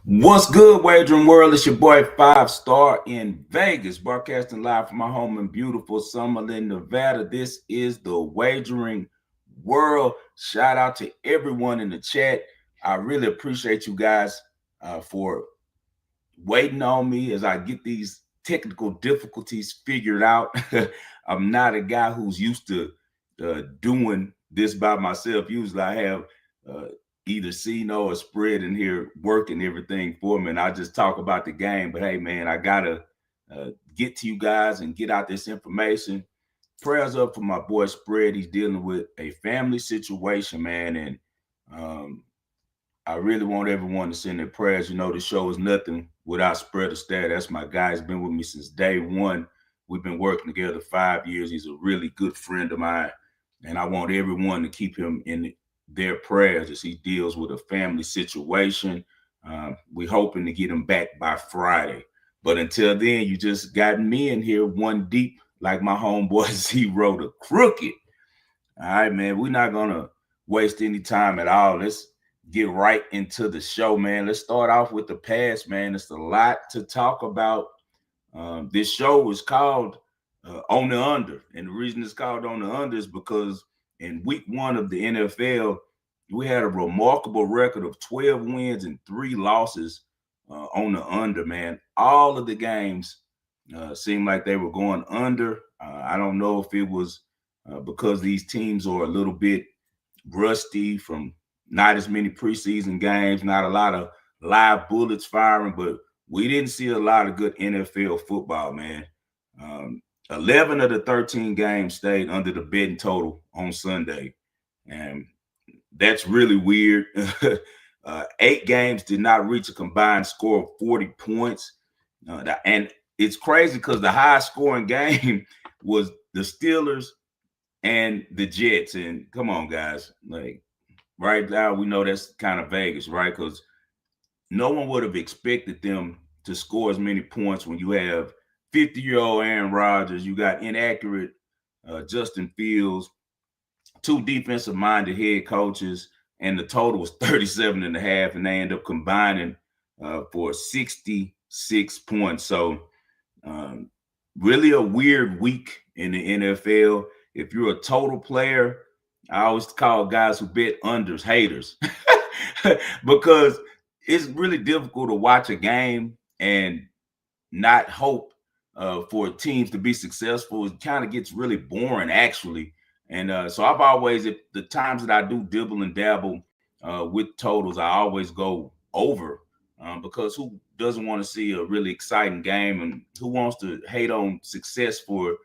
What's good, wagering world? It's your boy Five Star in Vegas, broadcasting live from my home in beautiful Summerlin, Nevada. This is the wagering world. Shout out to everyone in the chat. I really appreciate you guys for waiting on me as I get these technical difficulties figured out. I'm not a guy who's used to doing this by myself. Usually I have uh, either Cino or Spread in here working everything for me, and I just talk about the game. But hey, man, I got to get to you guys and get out this information. Prayers up for my boy Spread. He's dealing with a family situation, man, and um, I really want everyone to send their prayers. You know, the show is nothing without Spread Stat. That's my guy. He's been with me since day one. We've been working together 5 years. He's a really good friend of mine. And I want everyone to keep him in their prayers as he deals with a family situation. We're hoping to get him back by Friday. But until then, you just got me in here one deep, like my homeboy Zero the Crooked. All right, man. We're not gonna waste any time at all. Let's get right into the show, man. Let's start off with the past, man. It's a lot to talk about. This show was called On the Under, and the reason it's called On the Under is because in week one of the NFL, we had a remarkable record of 12 wins and 3 losses on the under, man. All of the games seemed like they were going under. I don't know if it was because these teams are a little bit rusty from not as many preseason games, not a lot of live bullets firing, but we didn't see a lot of good NFL football, man. 11 of the 13 games stayed under the betting total on Sunday. And that's really weird. 8 games did not reach a combined score of 40 points. And it's crazy because the highest scoring game was the Steelers and the Jets. And come on, guys, like right now, we know that's kind of Vegas, right? Because no one would have expected them to score as many points when you have 50-year-old Aaron Rodgers, you got inaccurate Justin Fields, 2 defensive-minded head coaches, and the total was 37 and a half, and they end up combining for 66 points. So really a weird week in the NFL. If you're a total player, I always call guys who bet unders haters because it's really difficult to watch a game and not hope for teams to be successful. It kind of gets really boring, actually. And so I've always, if the times that I do dibble and dabble with totals, I always go over because who doesn't want to see a really exciting game, and who wants to hate on success for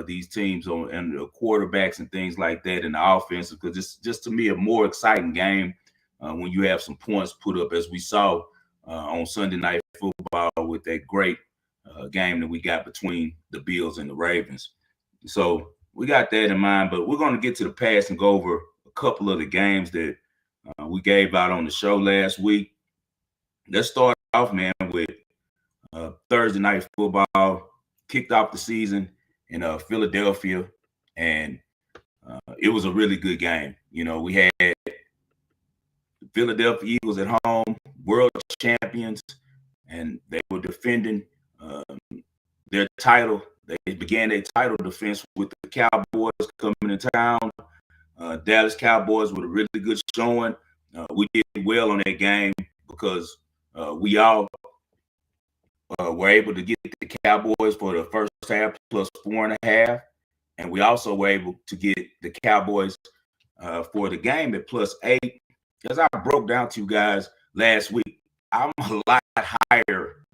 these teams and the quarterbacks and things like that in the offense? Because it's just, to me, a more exciting game when you have some points put up, as we saw on Sunday Night Football with that great game that we got between the Bills and the Ravens. So we got that in mind, but we're going to get to the past and go over a couple of the games that we gave out on the show last week. Let's start off, man, with Thursday Night Football. Kicked off the season in Philadelphia, and it was a really good game. You know, we had the Philadelphia Eagles at home, world champions, and they were defending their title. They began their title defense with the Cowboys coming to town. Dallas Cowboys with a really good showing. We did well on that game because we all were able to get the Cowboys for the first half plus 4.5. And we also were able to get the Cowboys for the game at +8. As I broke down to you guys last week, I'm a lot higher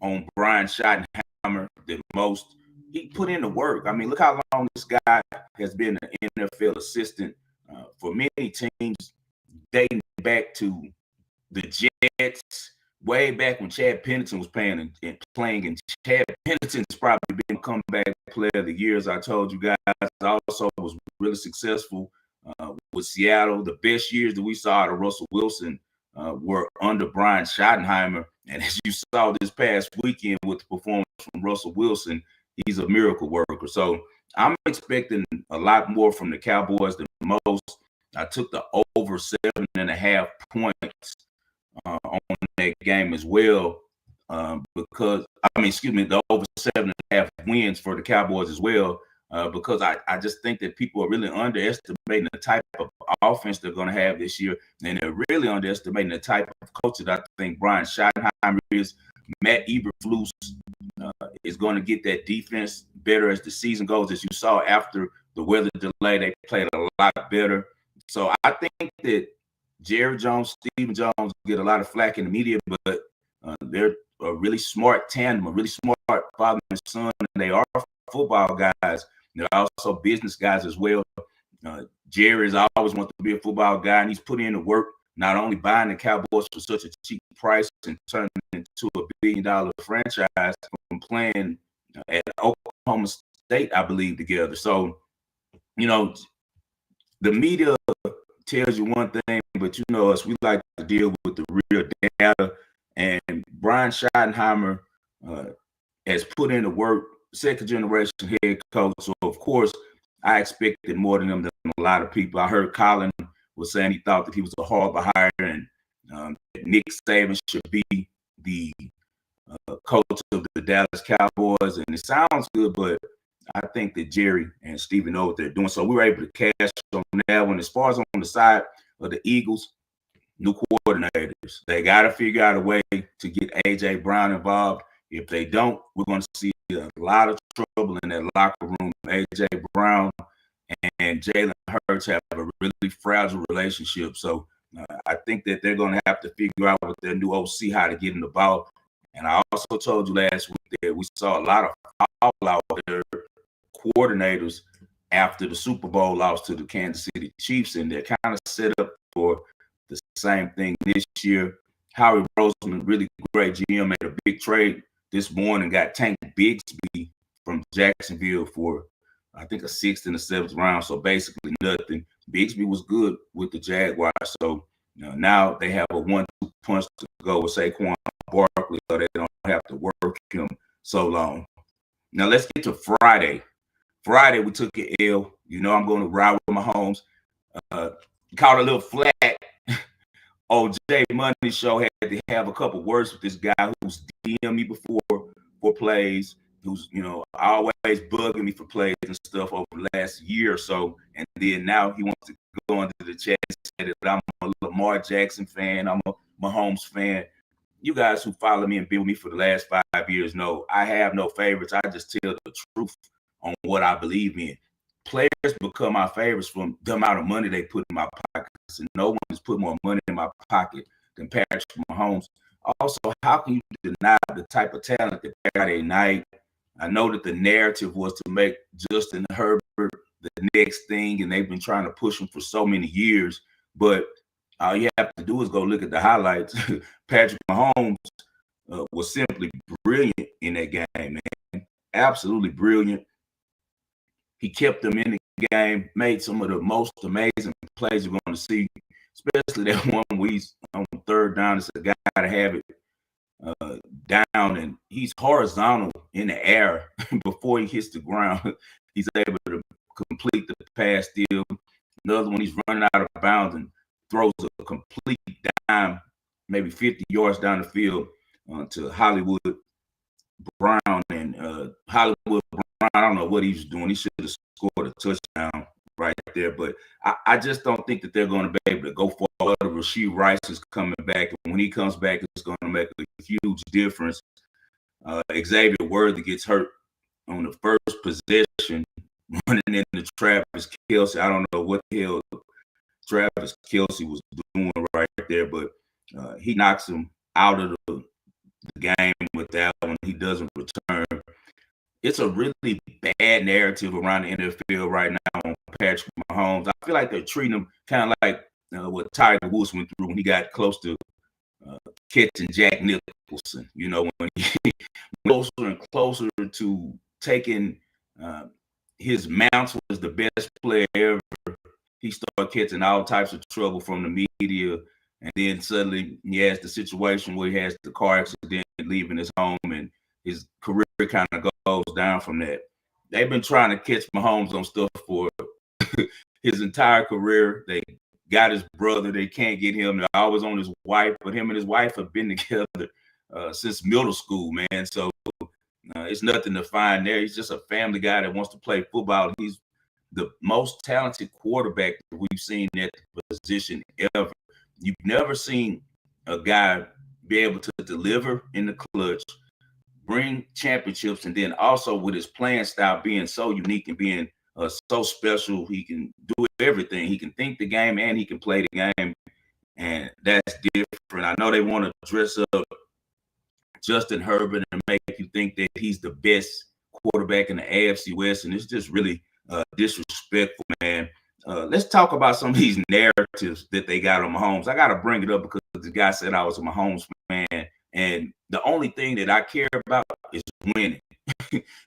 on Brian Schottenheimer than most. He put in the work. I mean, look how long this guy has been an NFL assistant for many teams, dating back to the Jets, way back when Chad Pennington was playing. And Chad Pennington's probably been a comeback player of the year, as I told you guys. Also was really successful with Seattle. The best years that we saw out of Russell Wilson were under Brian Schottenheimer. And as you saw this past weekend with the performance from Russell Wilson, he's a miracle worker. So I'm expecting a lot more from the Cowboys than most. I took the over 7.5 points on that game as well, because the over 7.5 wins for the Cowboys as well, because I just think that people are really underestimating the type of offense they're going to have this year, and they're really underestimating the type of coach that I think Brian Schottenheimer is. Matt Eberflus is going to get that defense better as the season goes. As you saw after the weather delay, they played a lot better. So I think that Jerry Jones, Stephen Jones get a lot of flack in the media, but they're a really smart tandem, a really smart father and son, and they are football guys. They're also business guys as well. Jerry has always wanted to be a football guy, and he's put in the work, not only buying the Cowboys for such a cheap price and turning it into a $1 billion franchise from playing at Oklahoma State, I believe, together. So, the media tells you one thing, but us, we like to deal with the real data. And Brian Schottenheimer has put in the work, second generation head coach. So of course, I expected more than him than a lot of people. I heard Colin was saying he thought that he was a horrible hire, and Nick Saban should be the coach of the Dallas Cowboys. And it sounds good, but I think that Jerry and Stephen know what they're doing. So we were able to cash on that one. As far as on the side of the Eagles, new coordinators. They got to figure out a way to get A.J. Brown involved. If they don't, we're going to see a lot of trouble in that locker room. A.J. Brown and Jalen Hurts have a really fragile relationship. So I think that they're going to have to figure out with their new OC how to get in the ball. And I also told you last week that we saw a lot of fallout there coordinators after the Super Bowl loss to the Kansas City Chiefs, and they're kind of set up for the same thing this year. Howie Roseman, really great GM, made a big trade this morning, got Tank Bigsby from Jacksonville for, I think, a 6th and a 7th round, so basically nothing. Bigsby was good with the Jaguars, so now they have a 1-2 punch to go with Saquon Barkley, so they don't have to work him so long. Now let's get to Friday. Friday, we took an L. I'm going to ride with Mahomes. Caught a little flat. OJ Money Show had to have a couple words with this guy who's DM'd me before for plays, who's, always bugging me for plays and stuff over the last year or so. And then now he wants to go into the chat and say that I'm a Lamar Jackson fan, I'm a Mahomes fan. You guys who follow me and been with me for the last 5 years know I have no favorites. I just tell the truth on what I believe in. Players become my favorites from the amount of money they put in my pockets, and no one has put more money in my pocket than Patrick Mahomes. Also, how can you deny the type of talent that Friday night? I know that the narrative was to make Justin Herbert the next thing, and they've been trying to push him for so many years, but all you have to do is go look at the highlights. Patrick Mahomes was simply brilliant in that game, man. Absolutely brilliant. He kept them in the game, made some of the most amazing plays you're going to see, especially that one where he's on 3rd down. It's a guy to have it down, and he's horizontal in the air before he hits the ground. He's able to complete the pass steal. Another one, he's running out of bounds and throws a complete dime, maybe 50 yards down the field to Hollywood Brown. And Hollywood Brown, I don't know what he was doing. He should have scored a touchdown right there. But I just don't think that they're going to be able to go forward. Rashee Rice is coming back. And when he comes back, it's going to make a huge difference. Xavier Worthy gets hurt on the first possession, running into Travis Kelce. I don't know what the hell Travis Kelce was doing right there, but he knocks him out of the game with that one. He doesn't return. It's a really bad narrative around the NFL right now on Patrick Mahomes. I feel like they're treating him kind of like what Tiger Woods went through when he got close to catching Jack Nicholson. When he closer and closer to taking his mantle as the best player ever, he started catching all types of trouble from the media. And then suddenly he has the situation where he has the car accident leaving his home, and his career kind of goes down from that. They've been trying to catch Mahomes on stuff for his entire career. They got his brother. They can't get him. They're always on his wife, but him and his wife have been together since middle school, man. So it's nothing to find there. He's just a family guy that wants to play football. He's the most talented quarterback that we've seen at the position ever. You've never seen a guy be able to deliver in the clutch, bring championships, and then also with his playing style being so unique and being so special. He can do everything. He can think the game and he can play the game, and that's different. I know they want to dress up Justin Herbert and make you think that he's the best quarterback in the AFC West, and it's just really disrespectful, man. Let's talk about some of these narratives that they got on Mahomes. I got to bring it up because the guy said I was a Mahomes fan, and the only thing that I care about is winning.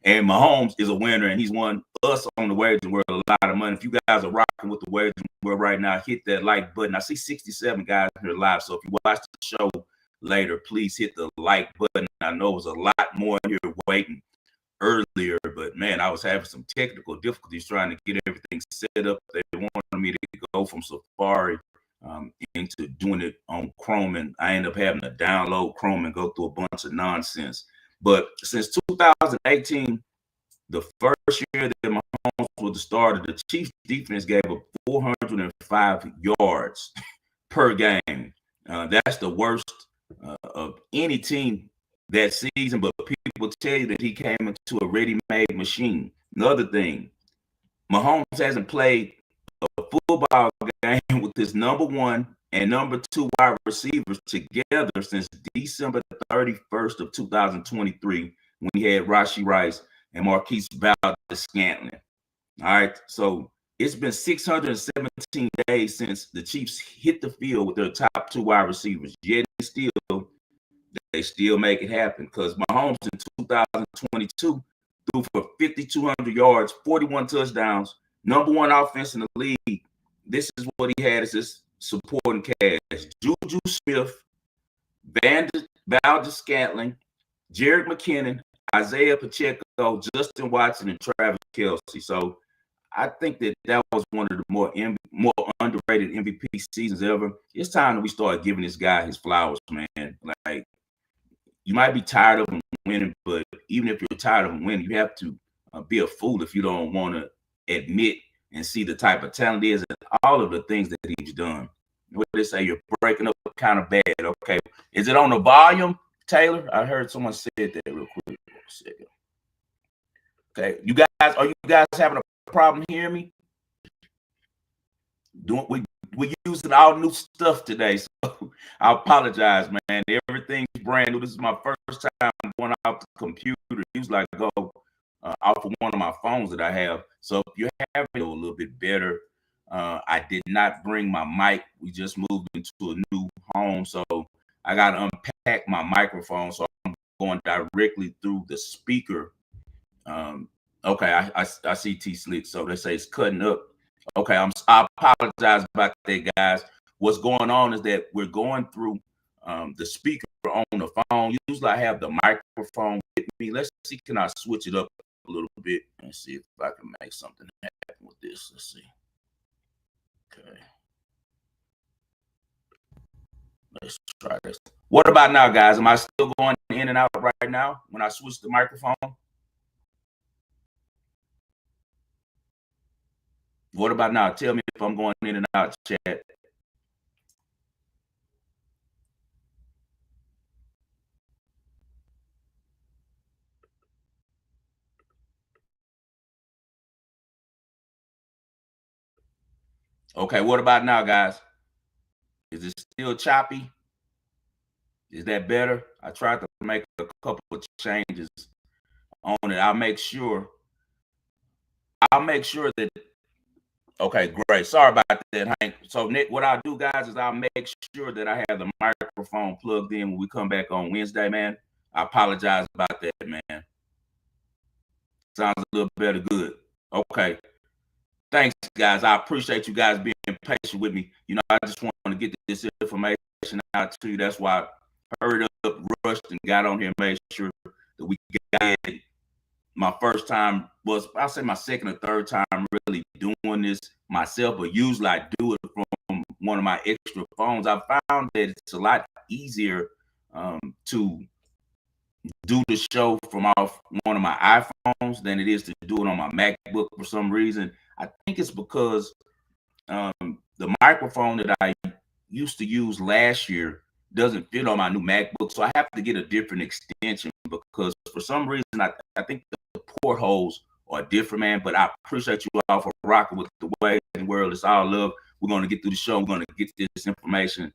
And Mahomes is a winner, and he's won us on the Wagering World a lot of money. If you guys are rocking with the Wagering World right now, hit that like button. I see 67 guys here live, so if you watch the show later, please hit the like button. I know it was a lot more here waiting earlier, but man, I was having some technical difficulties trying to get everything set up. They wanted me to go from Safari into doing it on Chrome, and I ended up having to download Chrome and go through a bunch of nonsense. But since 2018, the first year that Mahomes was the starter, the Chiefs defense gave up 405 yards per game. That's the worst of any team that season, but people tell you that he came into a ready-made machine. Another thing, Mahomes hasn't played a football game with his number one and number two wide receivers together since December 31st of 2023, when he had Rashee Rice and Marquise Valdes-Scantling. All right, so it's been 617 days since the Chiefs hit the field with their top two wide receivers, yet they still make it happen, because Mahomes in 2022 threw for 5,200 yards, 41 touchdowns, number one offense in the league. This is what he had as his supporting cast: Juju Smith, Valdes-Scantling, Jerick McKinnon, Isaiah Pacheco, Justin Watson, and Travis Kelce. So I think that was one of the more underrated MVP seasons ever. It's time that we start giving this guy his flowers, man. Like, you might be tired of him winning, but even if you're tired of him winning, you have to be a fool if you don't want to admit and see the type of talent he is and all of the things that he's done. What they say, you're breaking up kind of bad. Okay, is it on the volume, Taylor? I heard someone said that real quick. Okay, are you guys having a problem hearing me? We using all new stuff today, so I apologize, man. Everything's brand new. This is my first time going off the computer. Usually I go off of one of my phones that I have. So if you have it a little bit better, I did not bring my mic. We just moved into a new home, so I got to unpack my microphone. So I'm going directly through the speaker. Okay, I see T Slick. So they say it's cutting up. Okay, I apologize about that, guys. What's going on is that we're going through the speaker on the phone. Usually I have the microphone with me. Let's see, can I switch it up a little bit and see if I can make something happen with this. Let's see. Okay. Let's try this. What about now, guys? Am I still going in and out right now when I switch the microphone? What about now? Tell me if I'm going in and out, chat. Okay, what about now, guys? Is it still choppy? Is that better? I tried to make a couple of changes on it. I'll make sure that. Okay, great. Sorry about that, Hank. So, Nick, what I'll do, guys, is I'll make sure that I have the microphone plugged in when we come back on Wednesday, man. I apologize about that, man. Sounds a little better. Good. Okay. Thanks, guys. I appreciate you guys being patient with me. You know, I just want to get this information out to you. That's why I hurried up, rushed, and got on here and made sure that we got it. My first time was, say, my second or third time really doing this myself, but usually I do it from one of my extra phones, I found that it's a lot easier to do the show from off one of my iPhones than it is to do it on my MacBook for some reason. I think it's because the microphone that I used to use last year doesn't fit on my new MacBook, so I have to get a different extension because for some reason I think the portholes are different, man. But I appreciate you all for rocking with the way in the world. It's all love. We're going to get through the show. We're going to get this information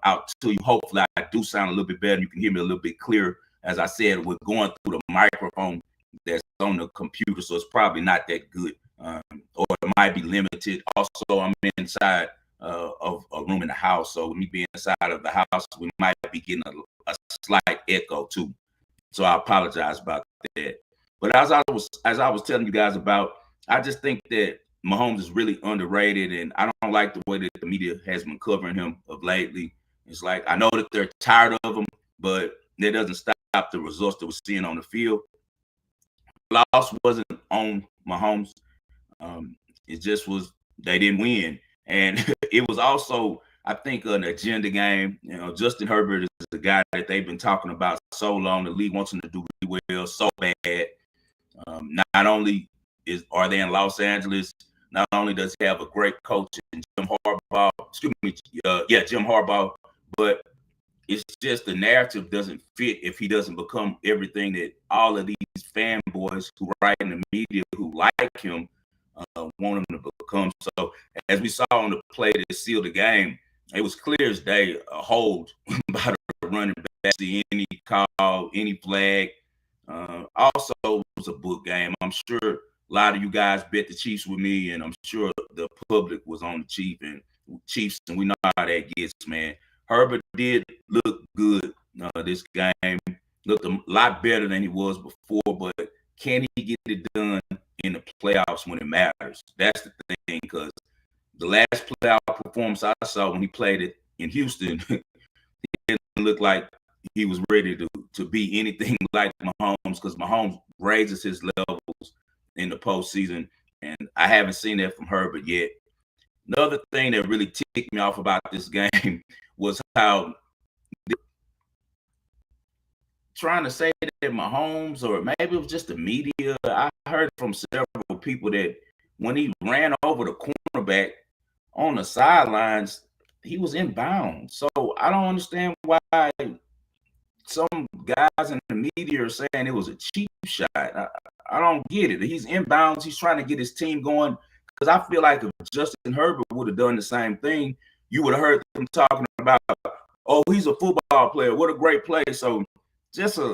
out to you. Hopefully, I do sound a little bit better. You can hear me a little bit clearer. As I said, we're going through the microphone that's on the computer, so it's probably not that good, or it might be limited. Also, I'm inside of a room in the house, so with me being inside of the house, we might be getting a slight echo too. So I apologize about that. But as I was telling you guys about, I just think that Mahomes is really underrated, and I don't like the way that the media has been covering him of lately. It's like I know that they're tired of him, but that doesn't stop the results that we're seeing on the field. The loss wasn't on Mahomes. It just was they didn't win. And it was also, I think, an agenda game. You know, Justin Herbert is the guy that they've been talking about so long. The league wants him to do really well, so bad. Not only are they in Los Angeles, not only does he have a great coach in Jim Harbaugh, Jim Harbaugh, but it's just the narrative doesn't fit if he doesn't become everything that all of these fanboys who write in the media who like him want him to become. So as we saw on the play that sealed the game, it was clear as day a hold by the running back. See any call, any flag. Also, it was a book game. I'm sure a lot of you guys bet the Chiefs with me, and I'm sure the public was on the Chiefs, and we know how that gets, man. Herbert did look good this game. Looked a lot better than he was before, but can he get it done in the playoffs when it matters? That's the thing, because the last playoff performance I saw when he played it in Houston, it didn't look like he was ready to be anything like Mahomes, because Mahomes raises his levels in the postseason, and I haven't seen that from Herbert yet. Another thing that really ticked me off about this game was how trying to say that Mahomes, or maybe it was just the media, I heard from several people that when he ran over the cornerback on the sidelines, he was inbound. So I don't understand why some guys in the media are saying it was a cheap shot. I don't get it. He's inbounds. He's trying to get his team going. Because I feel like if Justin Herbert would have done the same thing, you would have heard them talking about, oh, he's a football player. What a great play. So just a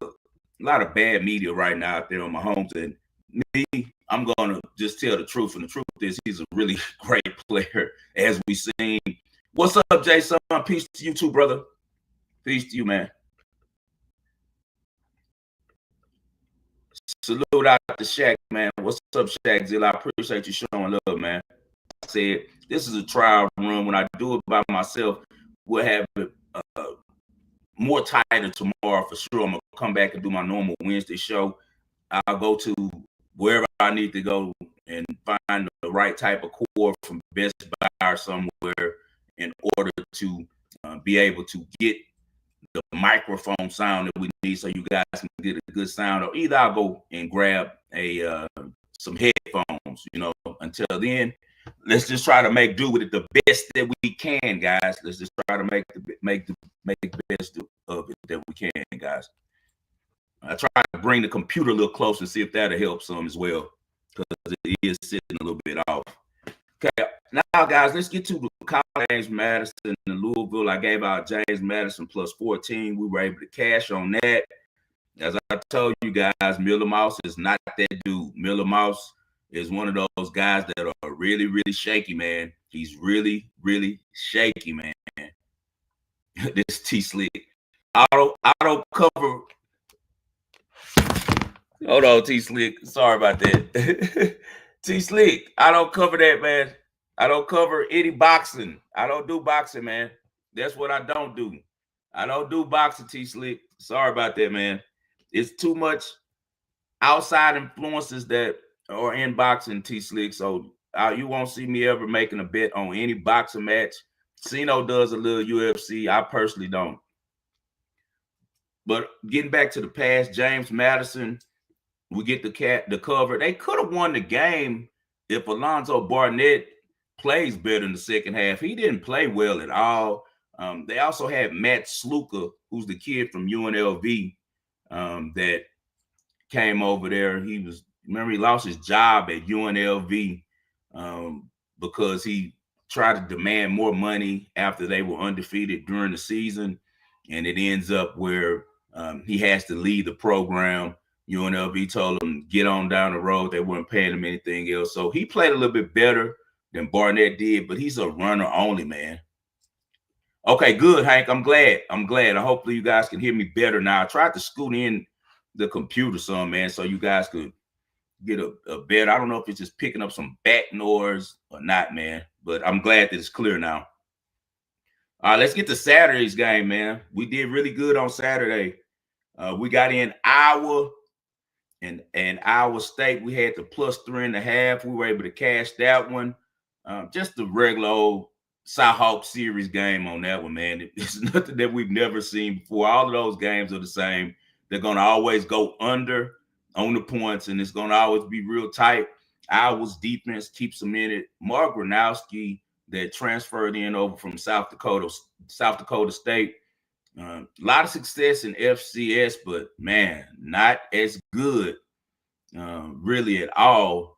lot of bad media right now out there on Mahomes. And me, I'm going to just tell the truth. And the truth is he's a really great player, as we've seen. What's up, Jason? Peace to you too, brother. Peace to you, man. Salute out to Shaq, man. What's up, Shaq Zilla? I appreciate you showing love, man. I said, this is a trial run. When I do it by myself, we'll have it more tighter tomorrow for sure. I'm going to come back and do my normal Wednesday show. I'll go to wherever I need to go and find the right type of cord from Best Buy or somewhere in order to be able to get the microphone sound that we need so you guys can get a good sound. Or either I'll go and grab some headphones. Until then, let's just try to make do with it the best that we can, guys. Let's just try to make the best of it that we can, guys. I try to bring the computer a little closer and see if that'll help some as well, because it is sitting a little bit off. Okay, now, guys, let's get to the James Madison in Louisville. I gave out James Madison plus 14. We were able to cash on that. As I told you guys, Miller Mouse is not that dude. Miller Mouse is one of those guys that are really, really shaky, man. He's really, really shaky, man. This T-Slick. Auto cover. Hold on, T-Slick. Sorry about that. T-Slick, I don't cover that, man. I don't cover any boxing. I don't do boxing, man. That's what I don't do. I don't do boxing, T-Slick. Sorry about that, man. It's too much outside influences that are in boxing, T-Slick. So you won't see me ever making a bet on any boxing match. Cino does a little UFC. I personally don't. But getting back to the past, James Madison, we get the cover. They could have won the game if Alonzo Barnett plays better in the second half. He didn't play well at all. They also had Matt Sluka, who's the kid from UNLV, that came over there. Remember, he lost his job at UNLV because he tried to demand more money after they were undefeated during the season. And it ends up where he has to leave the program. UNLV told him, get on down the road. They weren't paying him anything else. So he played a little bit better than Barnett did, but he's a runner only, man. Okay, good, Hank. I'm glad. Hopefully you guys can hear me better now. I tried to scoot in the computer some, man, so you guys could get a better. I don't know if it's just picking up some back noise or not, man, but I'm glad that it's clear now. All right, let's get to Saturday's game, man. We did really good on Saturday. We got in Iowa and Iowa State. We had the +3.5. We were able to cash that one. Just the regular old Cyhawk series game on that one, man. It's nothing that we've never seen before. All of those games are the same. They're going to always go under on the points, and it's going to always be real tight. Iowa's defense keeps them in it. Mark Gronowski, that transferred in over from South Dakota State. A lot of success in FCS, but man, not as good really at all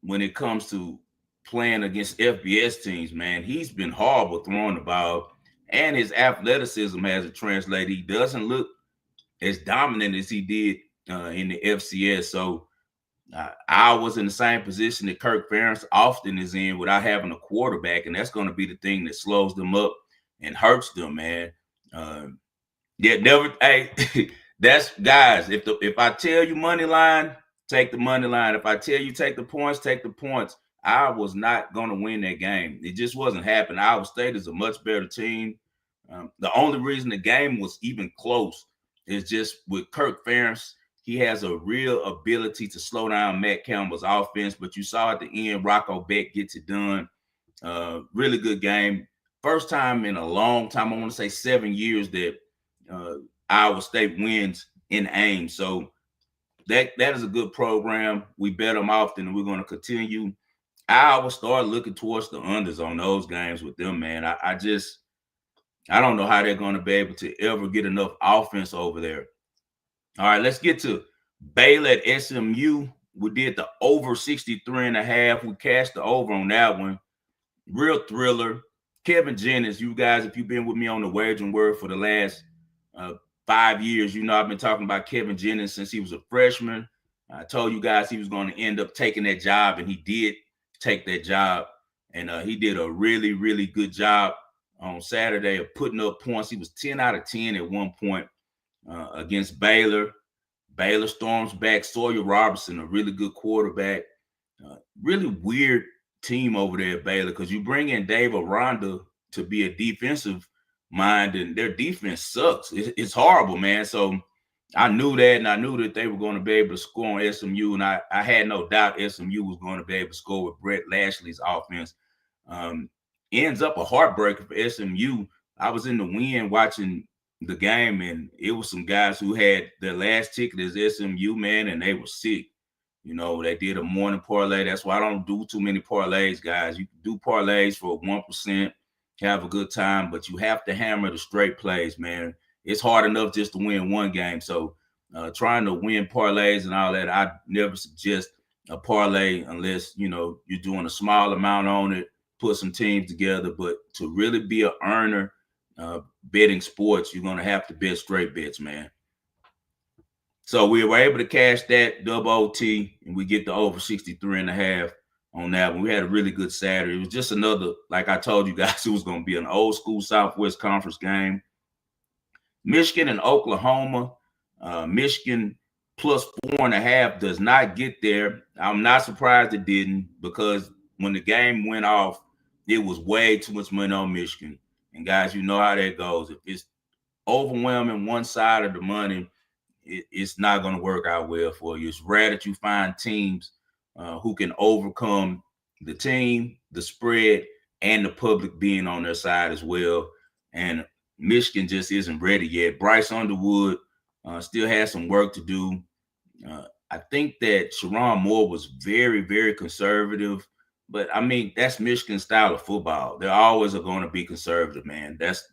when it comes to playing against FBS teams, man. He's been horrible throwing the ball, and his athleticism hasn't translated. He doesn't look as dominant as he did in the FCS. So I was in the same position that Kirk Ferentz often is in without having a quarterback, and that's going to be the thing that slows them up and hurts them, man. Hey, that's guys. If I tell you money line, take the money line. If I tell you take the points, take the points. I was not going to win that game. It just wasn't happening. Iowa State is a much better team. The only reason the game was even close is just with Kirk Ferentz. He has a real ability to slow down Matt Campbell's offense, but you saw at the end, Rocco Beck gets it done. Really good game. First time in a long time, I want to say 7 years, that Iowa State wins in Ames. So that is a good program. We bet them often, and we're going to continue. Iowa start looking towards the unders on those games with them, man. I don't know how they're going to be able to ever get enough offense over there. All right, let's get to Baylor at SMU. We did the over 63.5. We cashed the over on that one. Real thriller. Kevin Jennings, you guys, if you've been with me on the Wagering Word for the last 5 years, you know I've been talking about Kevin Jennings since he was a freshman. I told you guys he was going to end up taking that job, and he did take that job. And he did a really, really good job on Saturday of putting up points. He was 10 out of 10 at one point against Baylor. Baylor storms back. Sawyer Robertson, a really good quarterback. Really weird team over there at Baylor, because you bring in Dave Aranda to be a defensive mind, and their defense sucks. It's horrible, man. So I knew that, and I knew that they were going to be able to score on SMU, and I had no doubt SMU was going to be able to score with Brett Lashley's offense. Ends up a heartbreaker for SMU. I was in the wind watching the game, and it was some guys who had their last ticket as SMU, man, and they were sick. You know, they did a morning parlay. That's why I don't do too many parlays, guys. You can do parlays for 1%, have a good time, but you have to hammer the straight plays, man. It's hard enough just to win one game. So trying to win parlays and all that, I never suggest a parlay unless, you know, you're doing a small amount on it, put some teams together. But to really be an earner betting sports, you're going to have to bet straight bets, man. So we were able to cash that double OT, and we get the over 63.5 on that one. We had a really good Saturday. It was just another, like I told you guys, it was going to be an old school Southwest Conference game. Michigan and Oklahoma. Michigan +4.5 does not get there. I'm not surprised it didn't, because when the game went off, it was way too much money on Michigan. And guys, you know how that goes. If it's overwhelming one side of the money, it's not going to work out well for you. It's rare that you find teams who can overcome the team, the spread, and the public being on their side as well. And Michigan just isn't ready yet. Bryce Underwood still has some work to do. I think that Sharon Moore was very, very conservative, but I mean that's Michigan's style of football. They're always going to be conservative, man. That's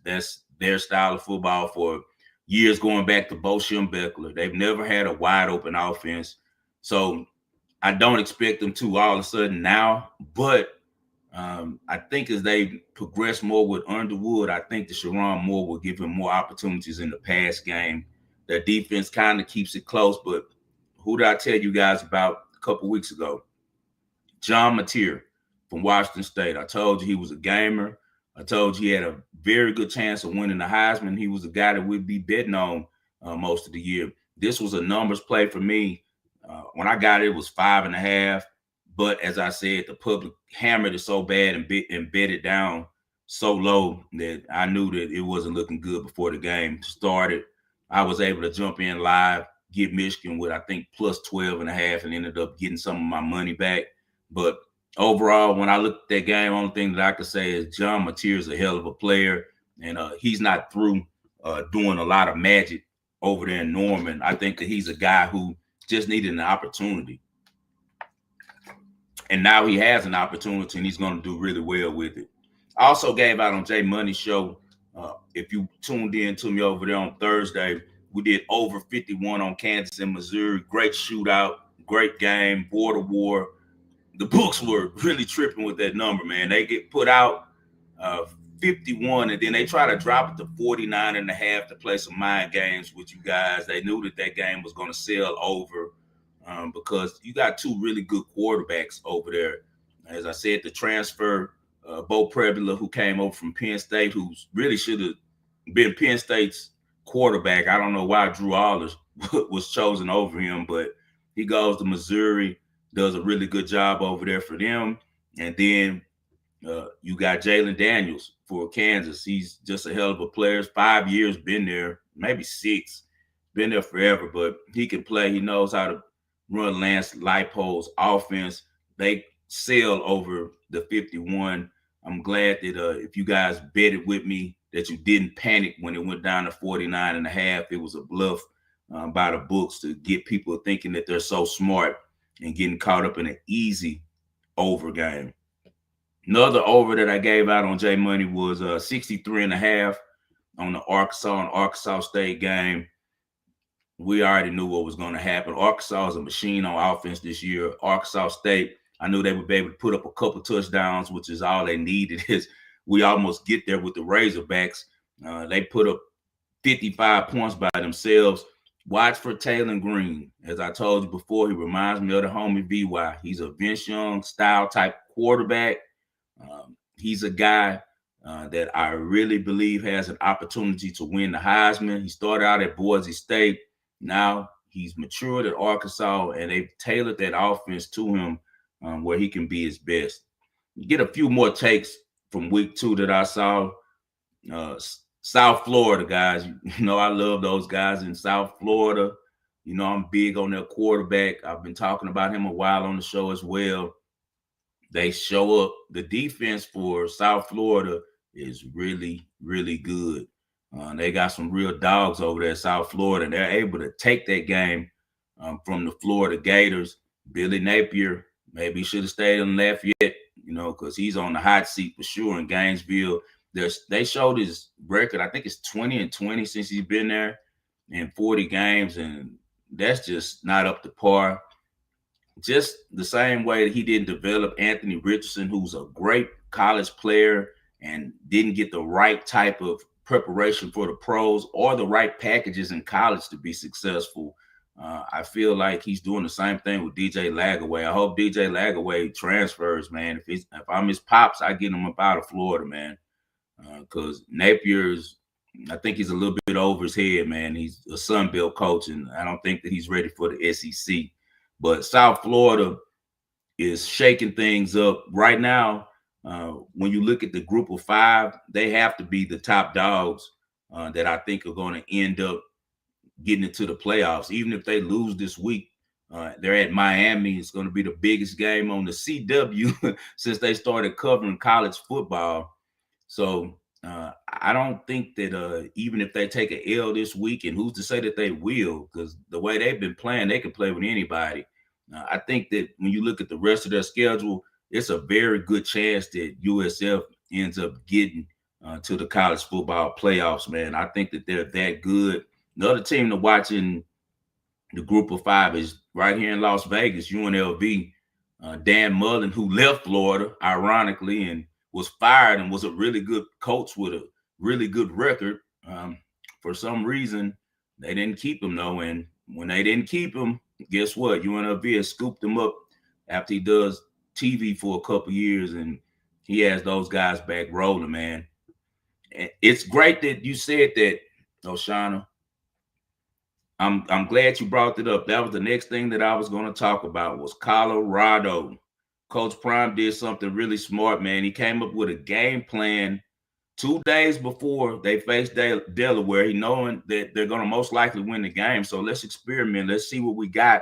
their style of football for years going back to Bo Schembechler. They've never had a wide open offense, so I don't expect them to all of a sudden now. But I think as they progress more with Underwood, I think that Sharon Moore will give him more opportunities in the pass game. Their defense kind of keeps it close, but who did I tell you guys about a couple weeks ago? John Mateer from Washington State. I told you he was a gamer. I told you he had a very good chance of winning the Heisman. He was a guy that we'd be betting on most of the year. This was a numbers play for me. When I got it, it was 5.5. But as I said, the public hammered it so bad and bet it down so low that I knew that it wasn't looking good before the game started. I was able to jump in live, get Michigan with, I think, plus 12.5, and ended up getting some of my money back. But overall, when I looked at that game, only thing that I could say is John Mateer is a hell of a player, and he's not through doing a lot of magic over there in Norman. I think that he's a guy who just needed an opportunity. And now he has an opportunity, and he's going to do really well with it. I also gave out on Jay Money's show. If you tuned in to me over there on Thursday, we did over 51 on Kansas and Missouri. Great shootout, great game, border war. The books were really tripping with that number, man. They get put out 51, and then they try to drop it to 49.5 to play some mind games with you guys. They knew that game was going to sell over. Because you got two really good quarterbacks over there. As I said, the transfer, Bo Prebula, who came over from Penn State, who really should have been Penn State's quarterback. I don't know why Drew Allers was chosen over him, but he goes to Missouri, does a really good job over there for them. And then you got Jalen Daniels for Kansas. He's just a hell of a player. 5 years, been there, maybe 6. Been there forever, but he can play. He knows how to run Lance Leipold's offense. They sail over the 51. I'm glad that if you guys betted with me, that you didn't panic when it went down to 49.5. It was a bluff by the books to get people thinking that they're so smart and getting caught up in an easy over game. Another over that I gave out on J Money was 63.5 on the Arkansas and Arkansas State game. We already knew what was going to happen. Arkansas is a machine on offense this year. Arkansas State, I knew they would be able to put up a couple touchdowns, which is all they needed. Is we almost get there with the Razorbacks. They put up 55 points by themselves. Watch for Taylor Green. As I told you before, he reminds me of the homie VY. He's a Vince Young style type quarterback. He's a guy that I really believe has an opportunity to win the Heisman. He started out at Boise State. Now he's matured at Arkansas, and they've tailored that offense to him where he can be his best. You get a few more takes from week 2 that I saw. South Florida guys, you know, I love those guys in South Florida. You know, I'm big on their quarterback. I've been talking about him a while on the show as well. They show up. The defense for South Florida is really, really good. They got some real dogs over there in South Florida, and they're able to take that game from the Florida Gators. Billy Napier, maybe he should have stayed in Lafayette, you know, because he's on the hot seat for sure in Gainesville. They showed his record. I think it's 20-20 since he's been there in 40 games, and that's just not up to par. Just the same way that he didn't develop Anthony Richardson, who's a great college player and didn't get the right type of preparation for the pros or the right packages in college to be successful. I feel like he's doing the same thing with DJ Lagaway. I hope DJ Lagaway transfers, man. If I'm his pops, I get him up out of Florida, man. Because Napier's, I think he's a little bit over his head, man. He's a Sun Belt coach, and I don't think that he's ready for the SEC. But South Florida is shaking things up right now. When you look at the group of 5, they have to be the top dogs that I think are going to end up getting into the playoffs. Even if they lose this week, They're at Miami. It's going to be the biggest game on the CW since they started covering college football. So I don't think that even if they take an L this week, and who's to say that they will, because the way they've been playing, they can play with anybody. I think that when you look at the rest of their schedule, it's a very good chance that USF ends up getting to the college football playoffs, man. I think that they're that good. Another team to watch in the group of five is right here in Las Vegas, UNLV. Dan Mullen, who left Florida, ironically, and was fired and was a really good coach with a really good record. For some reason, they didn't keep him, though. And when they didn't keep him, guess what? UNLV has scooped him up after he does TV for a couple years, and he has those guys back rolling, man. And it's great that you said that, Oshana. I'm glad you brought it up. That was the next thing that I was going to talk about was Colorado. Coach Prime did something really smart, man. He came up with a game plan 2 days before they faced Delaware. He knowing that they're going to most likely win the game. So let's experiment. Let's see what we got.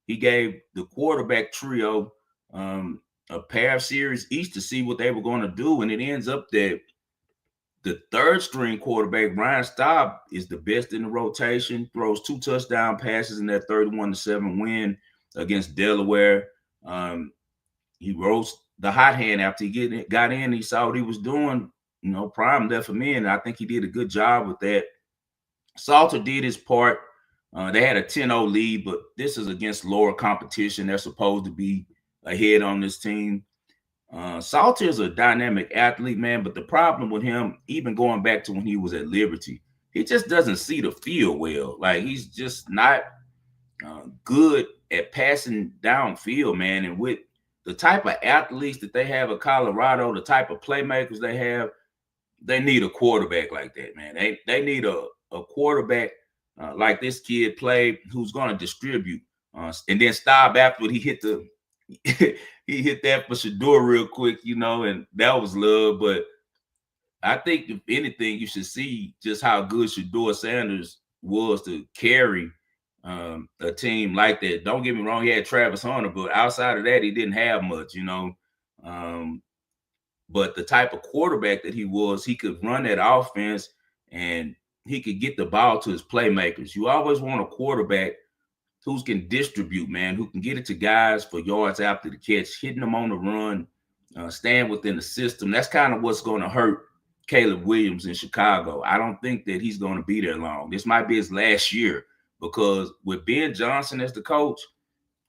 He gave the quarterback trio a pair of series each to see what they were going to do, and it ends up that the third string quarterback, Ryan Staub, is the best in the rotation, throws 2 touchdown passes in that 31-7 win against Delaware. He rose the hot hand after he got in. He saw what he was doing. You know, Prime left him in. I think he did a good job with that. Salter did his part. They had a 10-0 lead, but this is against lower competition. They're supposed to be ahead on this team. Salter is a dynamic athlete, man, but the problem with him, even going back to when he was at Liberty, he just doesn't see the field well. Like, he's just not good at passing downfield, man. And with the type of athletes that they have at Colorado, the type of playmakers they have, they need a quarterback like that, man. They need a quarterback like this kid played, who's going to distribute. And then stop after he hit the he hit that for Shador real quick, you know, and that was love. But I think if anything, you should see just how good Shador Sanders was to carry a team like that. Don't get me wrong, he had Travis Hunter, but outside of that, he didn't have much, you know. But the type of quarterback that he was, he could run that offense and he could get the ball to his playmakers. You always want a quarterback who can distribute, man, who can get it to guys for yards after the catch, hitting them on the run, stand within the system. That's kind of what's going to hurt Caleb Williams in Chicago. I don't think that he's going to be there long. This might be his last year because with Ben Johnson as the coach,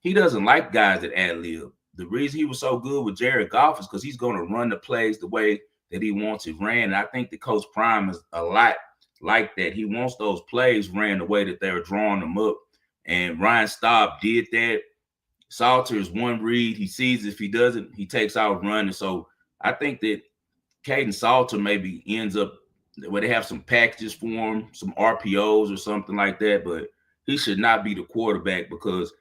he doesn't like guys that ad-lib. The reason he was so good with Jared Goff is because he's going to run the plays the way that he wants it ran. And I think the Coach Prime is a lot like that. He wants those plays ran the way that they're drawing them up. And Ryan Staub did that. Salter is one read. He sees if he doesn't, he takes out running. So I think that Caden Salter maybe ends up where they have some packages for him, some RPOs or something like that. But he should not be the quarterback because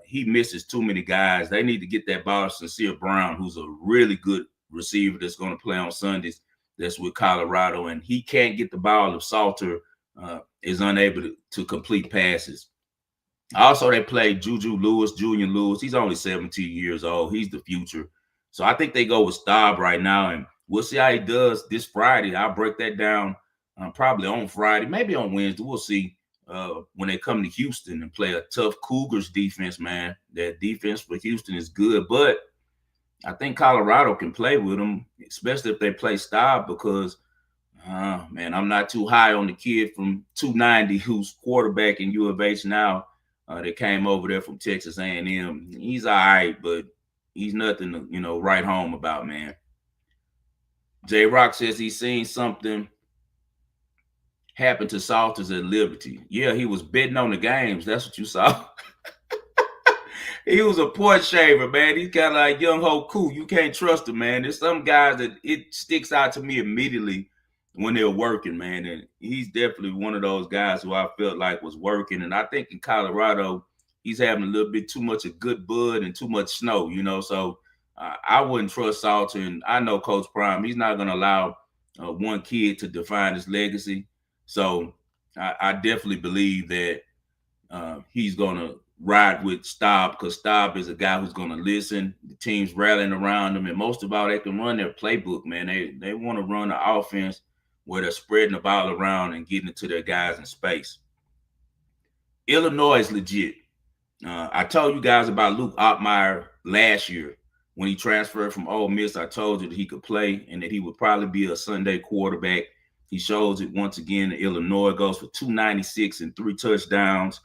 he misses too many guys. They need to get that ball to Sincere Brown, who's a really good receiver that's going to play on Sundays. That's with Colorado. And he can't get the ball if Salter is unable to complete passes. Also, they played Juju Lewis, Julian Lewis. He's only 17 years old. He's the future. So I think they go with Staub right now, and we'll see how he does this Friday. I'll break that down probably on Friday, maybe on Wednesday. We'll see when they come to Houston and play a tough Cougars defense, man. That defense for Houston is good, but I think Colorado can play with them, especially if they play Staub because man, I'm not too high on the kid from 290 who's quarterback in U of H now. That came over there from Texas A&M. He's all right, but he's nothing to, you know, write home about, man. J-Rock says he's seen something happen to Salters at Liberty. Yeah, he was betting on the games. That's what you saw. He was a point shaver, man. He's kind of like Young Ho Koo. You can't trust him, man. There's some guys that it sticks out to me immediately when they're working, man. And he's definitely one of those guys who I felt like was working. And I think in Colorado, he's having a little bit too much of good bud and too much snow, you know. So I wouldn't trust Salter. And I know Coach Prime, he's not going to allow one kid to define his legacy. So I definitely believe that he's going to ride with Staub, because Staub is a guy who's going to listen. The team's rallying around him, and most of all, they can run their playbook, man. They want to run the offense where they're spreading the ball around and getting it to their guys in space. Illinois is legit. I told you guys about Luke Ottmeyer last year when he transferred from Ole Miss. I told you that he could play and that he would probably be a Sunday quarterback. He shows it once again. Illinois goes for 296 and 3 touchdowns.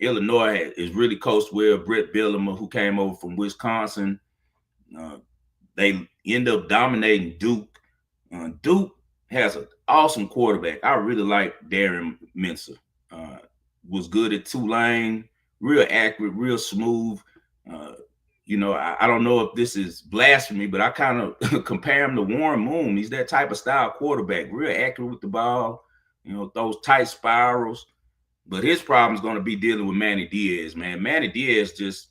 Illinois is really coached well. Brett Bielema, who came over from Wisconsin, they end up dominating Duke. Duke has an awesome quarterback. I really like Darren Mincer. Was good at Tulane, real accurate, real smooth. I don't know if this is blasphemy, but I kind of compare him to Warren Moon. He's that type of style quarterback, real accurate with the ball, those tight spirals. But his problem is going to be dealing with Manny Diaz, man. Manny Diaz just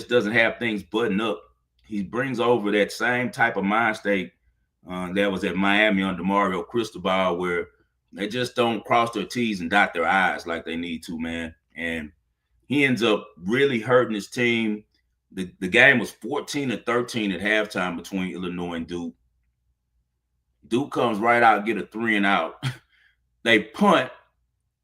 doesn't have things buttoned up. He brings over that same type of mind state that was at Miami under Mario Cristobal, where they just don't cross their T's and dot their I's like they need to, man. And he ends up really hurting his team. The game was 14-13 at halftime between Illinois and Duke. Duke comes right out, get a 3 and out. They punt.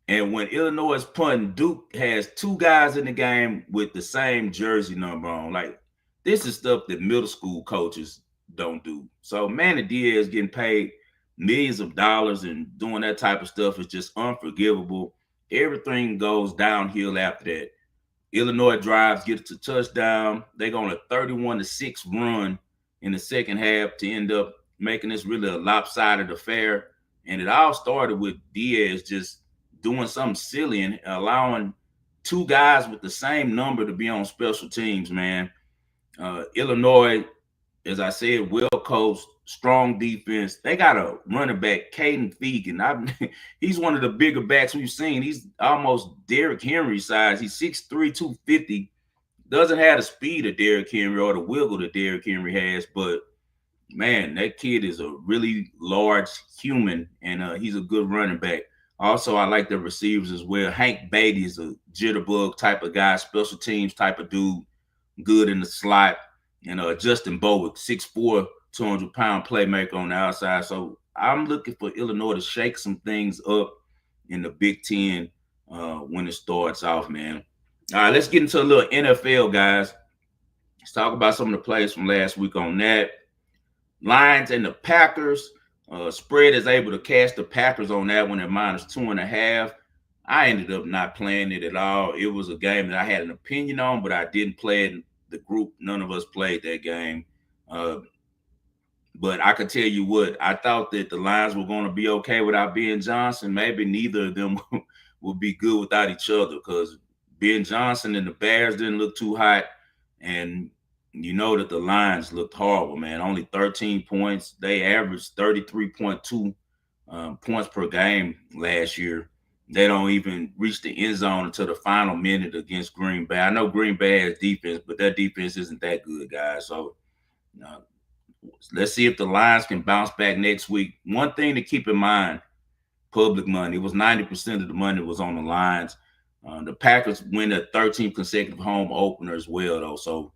And when Illinois is punting, Duke has 2 guys in the game with the same jersey number on. Like, this is stuff that middle school coaches don't do. So Manny Diaz getting paid millions of dollars and doing that type of stuff is just unforgivable. Everything goes downhill after that. Illinois drives, gets a touchdown. They go on a 31-6 run in the second half to end up making this really a lopsided affair. And it all started with Diaz just doing something silly and allowing 2 guys with the same number to be on special teams, man. Illinois, as I said, well coached, strong defense. They got a running back, Caden Fegan. He's one of the bigger backs we've seen. He's almost Derrick Henry size. He's 6'3", 250. Doesn't have the speed of Derrick Henry or the wiggle that Derrick Henry has, but man, that kid is a really large human, and he's a good running back. Also, I like the receivers as well. Hank Beatty is a jitterbug type of guy, special teams type of dude, good in the slot. And Justin Bowick, 6'4", 200-pound playmaker on the outside. So I'm looking for Illinois to shake some things up in the Big Ten when it starts off, man. All right, let's get into a little NFL, guys. Let's talk about some of the plays from last week on that. Lions and the Packers. Spread is able to cash the Packers on that one at -2.5. I ended up not playing it at all. It was a game that I had an opinion on, but I didn't play it in the group. None of us played that game. But I could tell you what, I thought that the Lions were going to be okay without Ben Johnson. Maybe neither of them will be good without each other, because Ben Johnson and the Bears didn't look too hot. And you know that the Lions looked horrible, man. Only 13 points. They averaged 33.2 points per game last year. They don't even reach the end zone until the final minute against Green Bay. I know Green Bay has defense, but their defense isn't that good, guys. So let's see if the Lions can bounce back next week. One thing to keep in mind, public money. It was 90% of the money was on the Lions. The Packers win their 13th consecutive home opener as well, though. So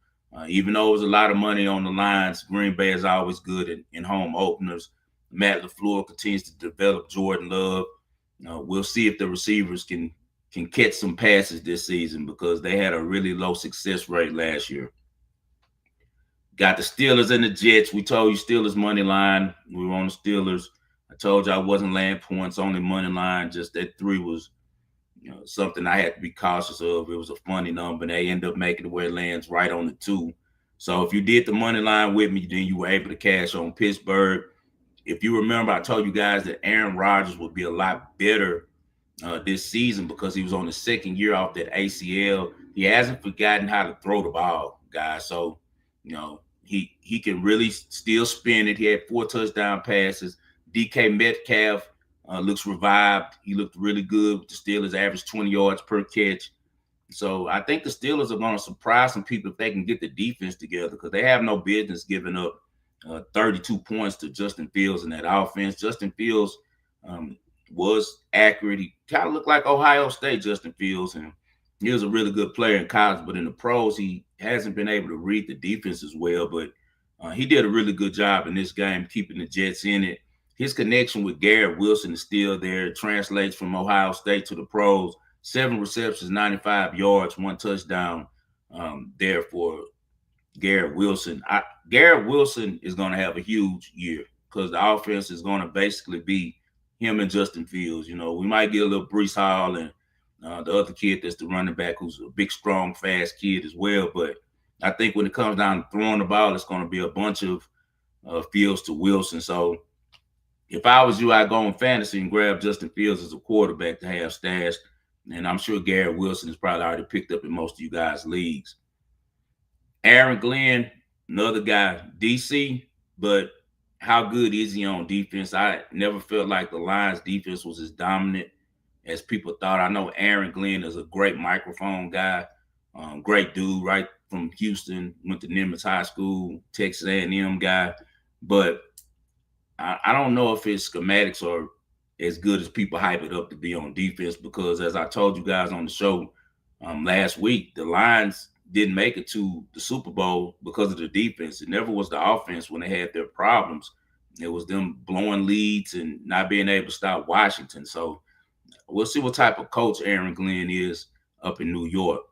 even though it was a lot of money on the Lions, Green Bay is always good in home openers. Matt LaFleur continues to develop Jordan Love. We'll see if the receivers can catch some passes this season, because they had a really low success rate last year. Got the Steelers and the Jets. We told you Steelers money line. We were on the Steelers. I told you I wasn't laying points, only money line. Just that 3 was something I had to be cautious of. It was a funny number, and they end up making it where it lands right on the 2. So if you did the money line with me, then you were able to cash on Pittsburgh. If you remember, I told you guys that Aaron Rodgers would be a lot better this season because he was on the second year off that ACL. He hasn't forgotten how to throw the ball, guys. So, he can really still spin it. He had 4 touchdown passes. DK Metcalf looks revived. He looked really good with the Steelers, averaged 20 yards per catch. So I think the Steelers are going to surprise some people if they can get the defense together, because they have no business giving up 32 points to Justin Fields in that offense. Justin Fields was accurate. He kind of looked like Ohio State Justin Fields, and He was a really good player in college, but in the pros, he hasn't been able to read the defense as well. But he did a really good job in this game, keeping the Jets in it. His connection with Garrett Wilson is still there. It translates from Ohio State to the pros. 7 receptions, 95 yards, 1 touchdown there for Garrett Wilson. Garrett Wilson is going to have a huge year because the offense is going to basically be him and Justin Fields. You know, we might get a little Brees Hall and the other kid that's the running back who's a big, strong, fast kid as well. But I think when it comes down to throwing the ball, it's going to be a bunch of Fields to Wilson. So if I was you, I'd go on fantasy and grab Justin Fields as a quarterback to have stashed. And I'm sure Garrett Wilson is probably already picked up in most of you guys' leagues. Aaron Glenn, another guy, DC, but how good is he on defense? I never felt like the Lions' defense was as dominant as people thought. I know Aaron Glenn is a great microphone guy, great dude, right from Houston, went to Nimitz High School, Texas A&M guy, but I don't know if his schematics are as good as people hype it up to be on defense because, as I told you guys on the show last week, the Lions didn't make it to the Super Bowl because of the defense. It never was the offense when they had their problems. It was them blowing leads and not being able to stop Washington. So we'll see what type of coach Aaron Glenn is up in New York.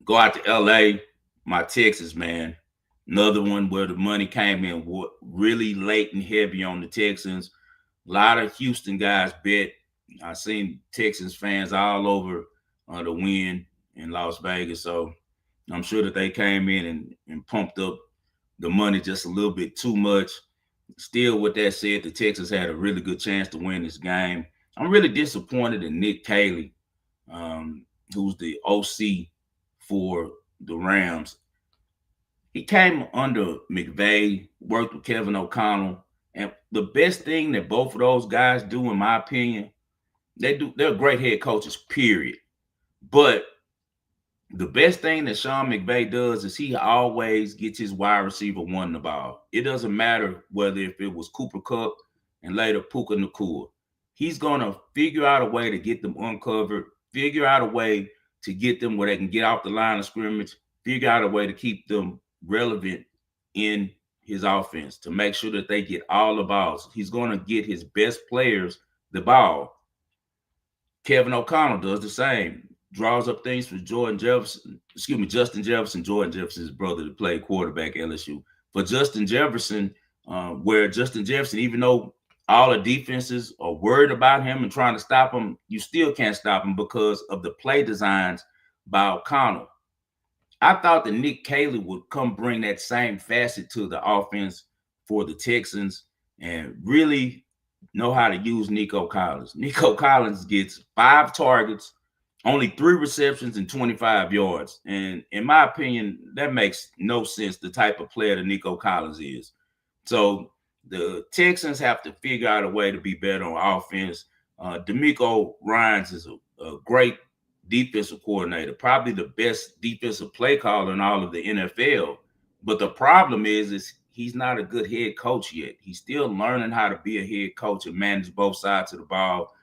Go out to LA, my Texas man. Another one where the money came in really late and heavy on the Texans. A lot of Houston guys bet. I've seen Texans fans all over the win in Las Vegas. So I'm sure that they came in and pumped up the money just a little bit too much. Still, with that said, the Texans had a really good chance to win this game. I'm really disappointed in Nick Caley, who's the OC for the Rams. He came under McVay, worked with Kevin O'Connell, and the best thing that both of those guys do, in my opinion, they're great head coaches, period. But the best thing that Sean McVay does is he always gets his wide receiver one the ball. It doesn't matter whether if it was Cooper Kupp and later Puka Nacua. He's going to figure out a way to get them uncovered, figure out a way to get them where they can get off the line of scrimmage, figure out a way to keep them relevant in his offense to make sure that they get all the balls. He's going to get his best players the ball. Kevin O'Connell does the same. Draws up things for Justin Jefferson. Jordan Jefferson's brother to play quarterback at LSU. For Justin Jefferson, where Justin Jefferson, even though all the defenses are worried about him and trying to stop him, you still can't stop him because of the play designs by O'Connell. I thought that Nick Caley would come bring that same facet to the offense for the Texans and really know how to use Nico Collins. Nico Collins gets 5 targets, only 3 receptions and 25 yards. And in my opinion, that makes no sense, the type of player that Nico Collins is. So the Texans have to figure out a way to be better on offense. DeMeco Ryans is a great defensive coordinator, probably the best defensive play caller in all of the NFL. But the problem is he's not a good head coach yet. He's still learning how to be a head coach and manage both sides of the ball.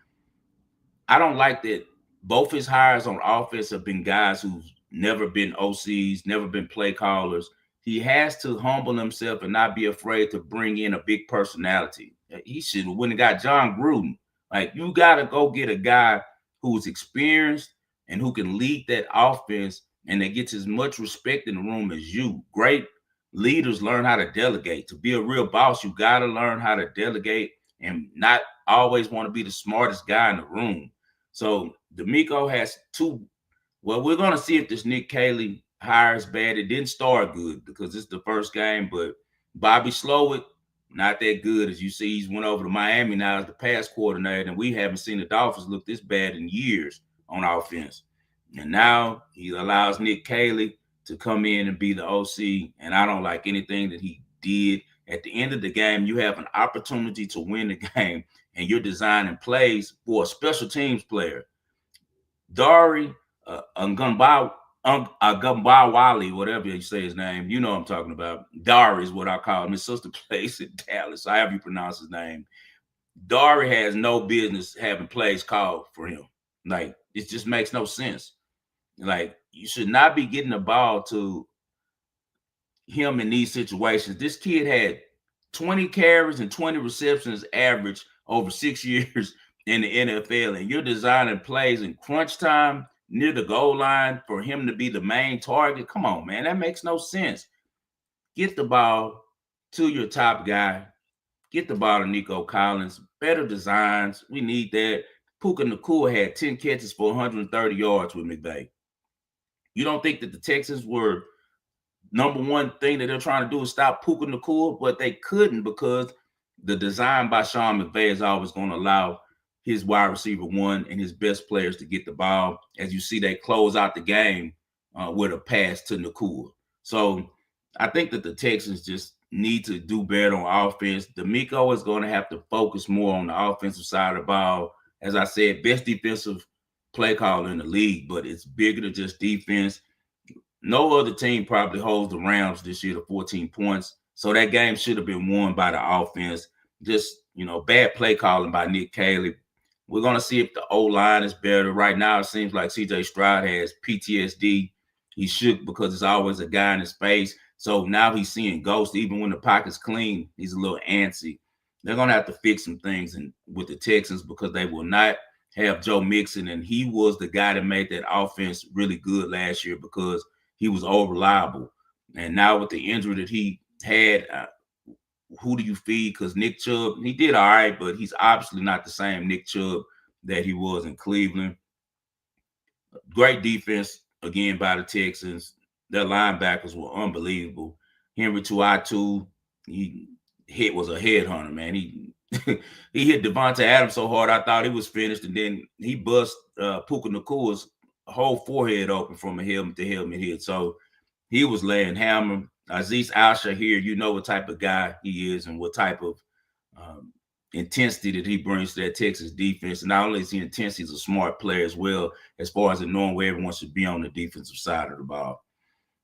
I don't like that both his hires on offense have been guys who've never been OCs, never been play callers. He has to humble himself and not be afraid to bring in a big personality. He should have went and got John Gruden. Like, you got to go get a guy who's experienced and who can lead that offense and that gets as much respect in the room as you. Great leaders learn how to delegate. To be a real boss, you got to learn how to delegate and not always want to be the smartest guy in the room. So DeMeco has 2. Well, we're going to see if this Nick Caley hires bad. It didn't start good because it's the first game, but Bobby Slowick, not that good. As you see, he's went over to Miami now as the pass coordinator, and we haven't seen the Dolphins look this bad in years on offense. And now he allows Nick Caley to come in and be the OC, and I don't like anything that he did. At the end of the game, you have an opportunity to win the game, and you're designing plays for a special teams player. Dari Gumbawali, whatever you say his name, you know what I'm talking about. Dari is what I call him. His sister plays in Dallas, however you pronounce his name. Dari has no business having plays called for him. Like, it just makes no sense. Like, you should not be getting the ball to him in these situations. This kid had 20 carries and 20 receptions average over 6 years in the NFL, and you're designing plays in crunch time near the goal line for him to be the main target. Come on, man, that makes no sense. Get the ball to your top guy. Get the ball to Nico Collins. Better designs. We need that. Puka Nacua had 10 catches for 130 yards with McVay. You don't think that the Texans were number one thing that they're trying to do is stop Puka Nacua, but they couldn't because the design by Sean McVay is always going to allow his wide receiver one and his best players to get the ball. As you see, they close out the game with a pass to Nacua. So I think that the Texans just need to do better on offense. D'Amico is going to have to focus more on the offensive side of the ball. As I said, best defensive play caller in the league, but it's bigger than just defense. No other team probably holds the Rams this year to 14 points. So that game should have been won by the offense. Just, bad play calling by Nick Caley. We're going to see if the O-line is better. Right now, it seems like C.J. Stroud has PTSD. He's shook because there's always a guy in his face. So now he's seeing ghosts. Even when the pocket's clean, he's a little antsy. They're going to have to fix some things with the Texans because they will not have Joe Mixon. And he was the guy that made that offense really good last year because he was all reliable. And now with the injury that he had, who do you feed? Because Nick Chubb, he did all right, but he's obviously not the same Nick Chubb that he was in Cleveland. Great defense, again, by the Texans. Their linebackers were unbelievable. Henry Tuatu, he was a headhunter, man. He he hit Devontae Adams so hard I thought he was finished, and then he bust Puka Nacua's whole forehead open from a helmet to helmet hit. So he was laying hammer. Azeez Al-Shahir, you know what type of guy he is and what type of intensity that he brings to that Texas defense. And not only is he intense, he's a smart player as well, as far as knowing where everyone should be on the defensive side of the ball.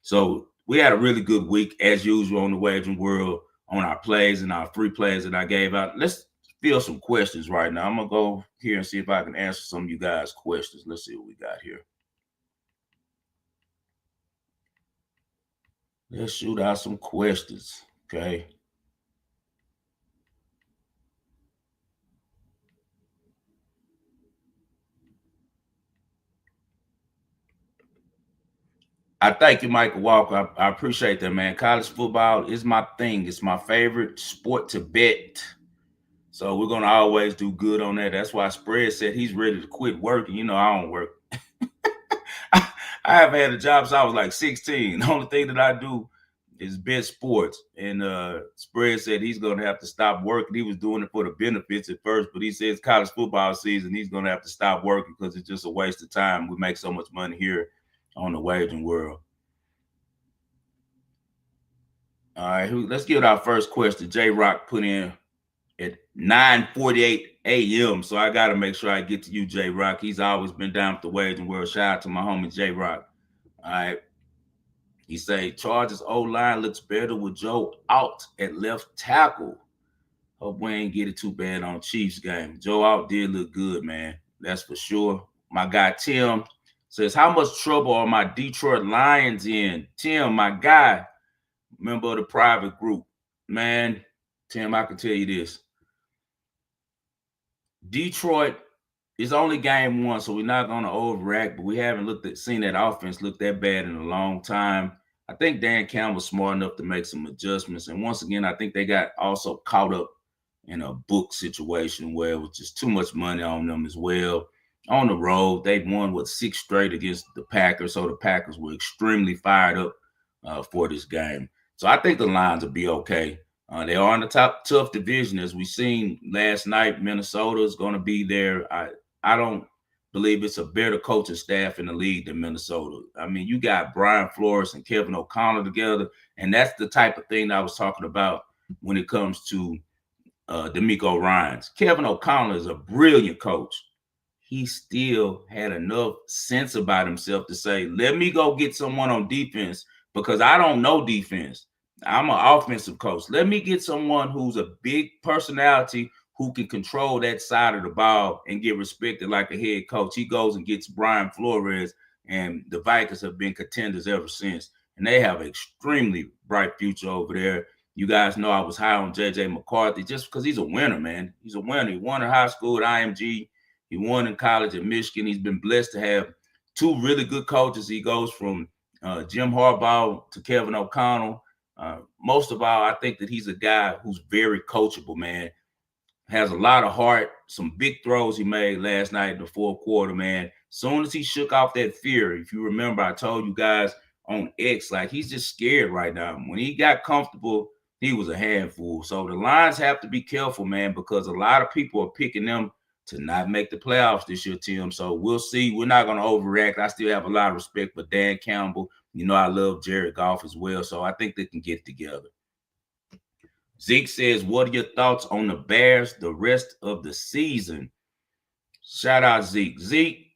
So we had a really good week, as usual, on the Wagering World, on our plays and our free plays that I gave out. Let's field some questions right now. I'm going to go here and see if I can answer some of you guys' questions. Let's see what we got here. Let's shoot out some questions, okay? I thank you, Michael Walker. I appreciate that, man. College football is my thing. It's my favorite sport to bet. So we're going to always do good on that. That's why Spread said he's ready to quit working. I don't work. I haven't had a job since I was like 16. The only thing that I do is bet sports. And Spread said he's going to have to stop working. He was doing it for the benefits at first, but he says college football season, he's going to have to stop working because it's just a waste of time. We make so much money here on the Wagering World. All right, let's get our first question. J Rock put in at 9:48 a.m. So I got to make sure I get to you, J Rock. He's always been down with the Wagering World. Shout out to my homie J Rock. All right. He say Chargers O-line looks better with Joe out at left tackle. Hope we ain't get it too bad on Chiefs game. Joe out did look good, man. That's for sure. My guy Tim says, how much trouble are my Detroit Lions in? Tim, my guy, member of the private group. Man, Tim, I can tell you this. Detroit is only game one, so we're not going to overreact, but we haven't seen that offense look that bad in a long time. I think Dan Campbell's smart enough to make some adjustments. And once again, I think they got also caught up in a book situation where it was just too much money on them as well. On the road, they won 6 straight against the Packers, so the Packers were extremely fired up for this game. So I think the Lions will be okay. They are in the tough division, as we seen last night. Minnesota is going to be there. I don't believe it's a better coaching staff in the league than Minnesota. I mean, you got Brian Flores and Kevin O'Connell together, and that's the type of thing that I was talking about when it comes to D'Amico Ryans. Kevin O'Connell is a brilliant coach. He still had enough sense about himself to say, let me go get someone on defense because I don't know defense. I'm an offensive coach. Let me get someone who's a big personality, who can control that side of the ball and get respected like a head coach. He goes and gets Brian Flores, and the Vikings have been contenders ever since. And they have an extremely bright future over there. You guys know I was high on J.J. McCarthy just because he's a winner, man. He's a winner. He won in high school at IMG. He won in college at Michigan. He's been blessed to have two really good coaches. He goes from Jim Harbaugh to Kevin O'Connell. Most of all, I think that he's a guy who's very coachable, man. Has a lot of heart, some big throws he made last night in the fourth quarter, man. Soon as he shook off that fear, if you remember, I told you guys on X, like he's just scared right now. When he got comfortable, he was a handful. So the Lions have to be careful, man, because a lot of people are picking them to not make the playoffs this year, Tim. So we'll see. We're not going to overreact. I still have a lot of respect for Dan Campbell. You know, I love Jared Goff as well. So I think they can get together. Zeke says, what are your thoughts on the Bears the rest of the season? Shout out Zeke. Zeke,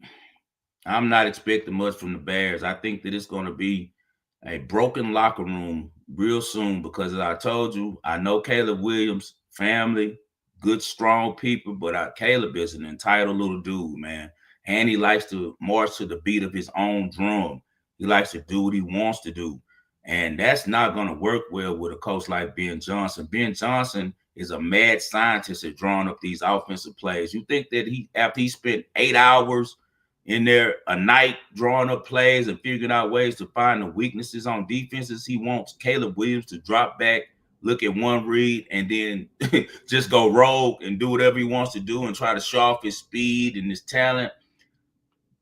I'm not expecting much from the Bears. I think that it's going to be a broken locker room real soon because, as I told you, I know Caleb Williams, family, good, strong people, but Caleb is an entitled little dude, man. And he likes to march to the beat of his own drum. He likes to do what he wants to do. And that's not going to work well with a coach like Ben Johnson. Ben Johnson is a mad scientist at drawing up these offensive plays. You think that after he spent 8 hours in there a night drawing up plays and figuring out ways to find the weaknesses on defenses, he wants Caleb Williams to drop back, look at one read, and then just go rogue and do whatever he wants to do and try to show off his speed and his talent.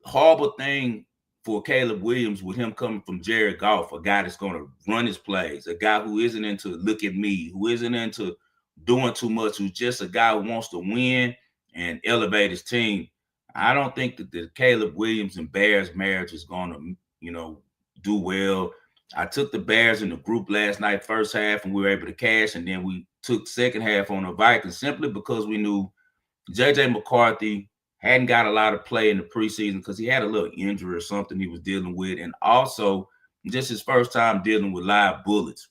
Horrible thing for Caleb Williams with him coming from Jared Goff, a guy that's going to run his plays, a guy who isn't into look at me, who isn't into doing too much, who's just a guy who wants to win and elevate his team. I don't think that the Caleb Williams and Bears marriage is going to, do well. I took the Bears in the group last night, first half, and we were able to cash, and then we took second half on the Vikings simply because we knew J.J. McCarthy hadn't got a lot of play in the preseason because he had a little injury or something he was dealing with, and also just his first time dealing with live bullets.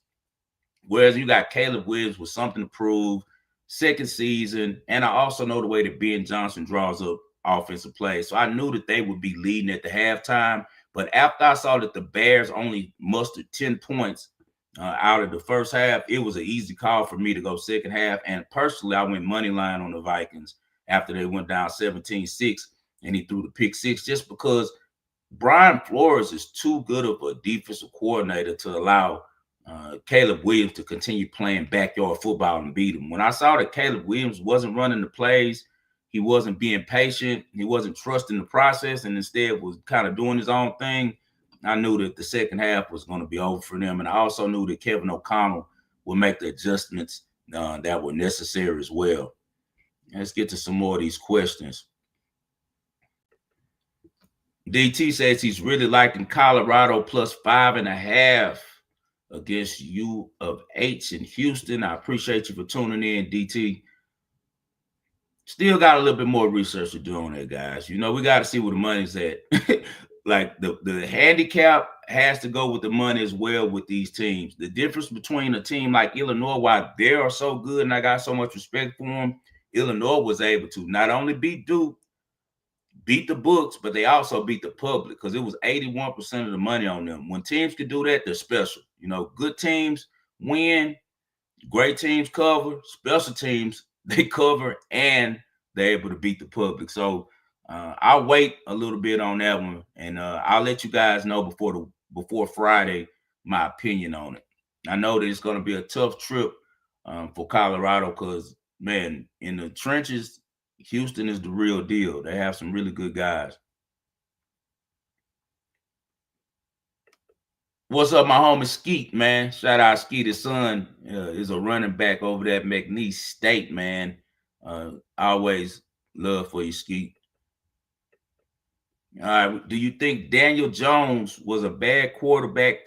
Whereas you got Caleb Williams with something to prove, second season, and I also know the way that Ben Johnson draws up offensive plays. So I knew that they would be leading at the halftime. But after I saw that the Bears only mustered 10 points out of the first half, it was an easy call for me to go second half. And personally, I went money line on the Vikings after they went down 17-6 and he threw the pick six, just because Brian Flores is too good of a defensive coordinator to allow Caleb Williams to continue playing backyard football and beat him. When I saw that Caleb Williams wasn't running the plays, he wasn't being patient, he wasn't trusting the process, and instead was kind of doing his own thing, I knew that the second half was going to be over for them. And I also knew that Kevin O'Connell would make the adjustments that were necessary as well. Let's get to some more of these questions. DT says he's really liking Colorado plus 5.5 against U of H in Houston. I appreciate you for tuning in, DT. Still got a little bit more research to do on that, guys. We got to see where the money's at. Like the handicap has to go with the money as well with these teams. The difference between a team like Illinois, why they are so good and I got so much respect for them, Illinois was able to not only beat Duke, beat the books, but they also beat the public because it was 81% of the money on them. When teams can do that, they're special. Good teams win, great teams cover, special teams, they cover, and they're able to beat the public. So I'll wait a little bit on that one, and I'll let you guys know before Friday my opinion on it. I know that it's going to be a tough trip for Colorado because, man, in the trenches, Houston is the real deal. They have some really good guys. What's up, my homie Skeet, man? Shout out Skeet. His son is a running back over there at McNeese State, man. Always love for you, Skeet. All right. Do you think Daniel Jones was a bad quarterback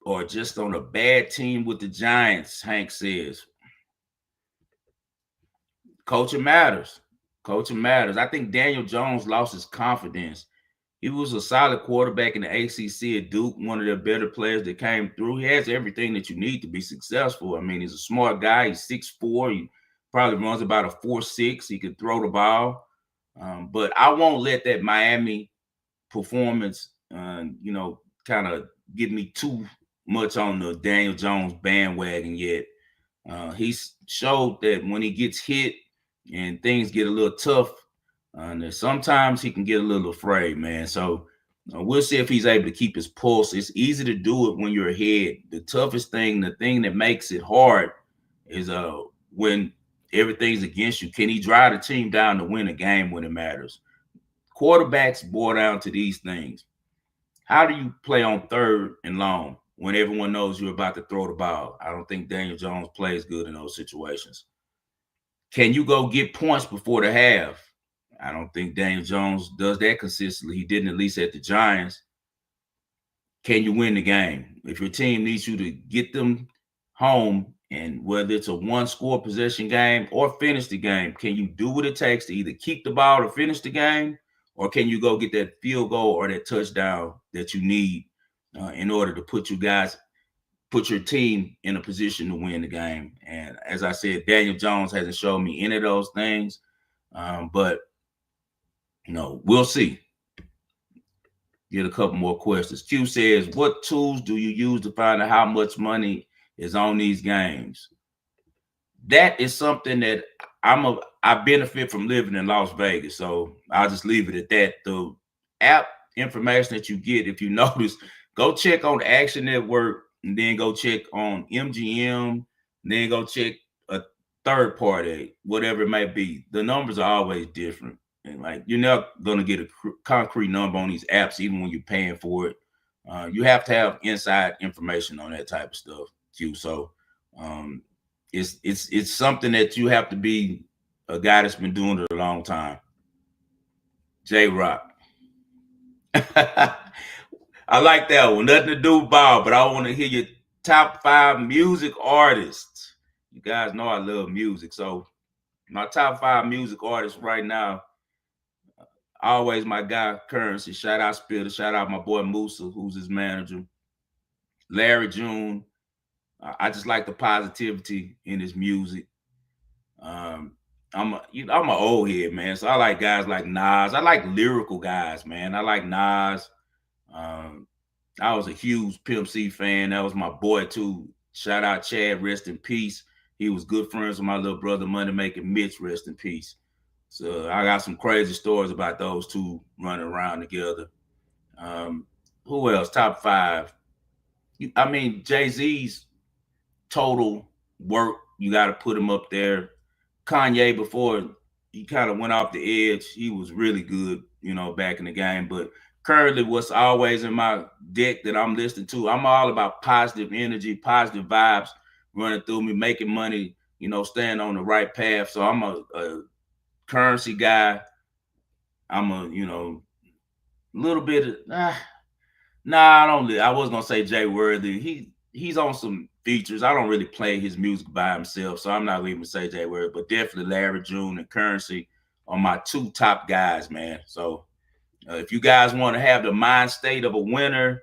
or just on a bad team with the Giants? Hank says. Coaching matters. Coaching matters. I think Daniel Jones lost his confidence. He was a solid quarterback in the ACC at Duke, one of the better players that came through. He has everything that you need to be successful. I mean, he's a smart guy. He's 6'4". He Probably runs about a 4.6. He can throw the ball. But I won't let that Miami performance, kind of get me too much on the Daniel Jones bandwagon yet. He's showed that when he gets hit and things get a little tough, that sometimes he can get a little afraid, man. So we'll see if he's able to keep his pulse. It's easy to do it when you're ahead. The toughest thing, the thing that makes it hard, is when everything's against you. Can he drive the team down to win a game when it matters? Quarterbacks boil down to these things. How do you play on third and long when everyone knows you're about to throw the ball? I don't think Daniel Jones plays good in those situations. Can you go get points before the half? I don't think Daniel Jones does that consistently. He didn't, at least at the Giants. Can you win the game? If your team needs you to get them home, and whether it's a one-score possession game or finish the game, can you do what it takes to either keep the ball to finish the game, or can you go get that field goal or that touchdown that you need in order to put your team in a position to win the game? And as I said, Daniel Jones hasn't shown me any of those things, but we'll see. Get a couple more questions. Q says, what tools do you use to find out how much money is on these games? That is something that I benefit from living in Las Vegas, so I'll just leave it at that. The app information that you get, if you notice, go check on Action Network, and then go check on MGM, then go check a third party, whatever it may be. The numbers are always different. And like, you're not going to get a concrete number on these apps, even when you're paying for it. You have to have inside information on that type of stuff, Q. So it's something that you have to be a guy that's been doing it a long time. J Rock. I like that one. Nothing to do with ball, but I want to hear your top 5 music artists. You guys know I love music. So my top 5 music artists right now, always my guy Currency. Shout out Spitter. Shout out my boy Musa, who's his manager. Larry June. I just like the positivity in his music. I'm an old head, man. So I like guys like Nas. I like lyrical guys, man. I like Nas. I was a huge Pimp C fan. That was my boy too. Shout out Chad, rest in peace. He was good friends with my little brother Money Making Mitch, rest in peace. So I got some crazy stories about those two running around together. Who else? Top 5. I mean, Jay-Z's total work, you got to put him up there. Kanye, before he kind of went off the edge, he was really good, back in the game. But currently, what's always in my deck that I'm listening to, I'm all about positive energy, positive vibes running through me, making money, staying on the right path. So I'm a Currency guy. I'm a, little bit of, I was going to say Jay Worthy. He's on some features. I don't really play his music by himself, so I'm not going to even say Jay Worthy, but definitely Larry June and Currency are my 2 top guys, man. So if you guys want to have the mind state of a winner,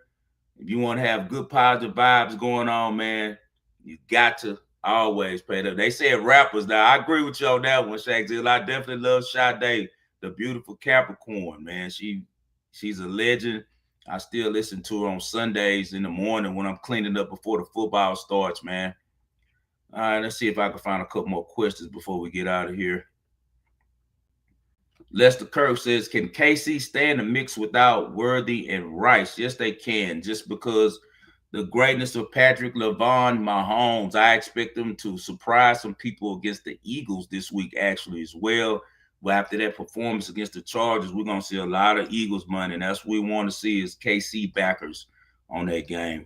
if you want to have good positive vibes going on, man, you got to always pay them. They said rappers. Now, I agree with you on that one, Shaq Zill. I definitely love Sade, the beautiful Capricorn, man. She's a legend. I still listen to her on Sundays in the morning when I'm cleaning up before the football starts, man. All right, let's see if I can find a couple more questions before we get out of here. Lester Kirk says, can KC stay in the mix without Worthy and Rice? Yes, they can, just because the greatness of Patrick LeVon Mahomes. I expect them to surprise some people against the Eagles this week, actually, as well. But after that performance against the Chargers, we're going to see a lot of Eagles money, and that's what we want to see is KC backers on that game.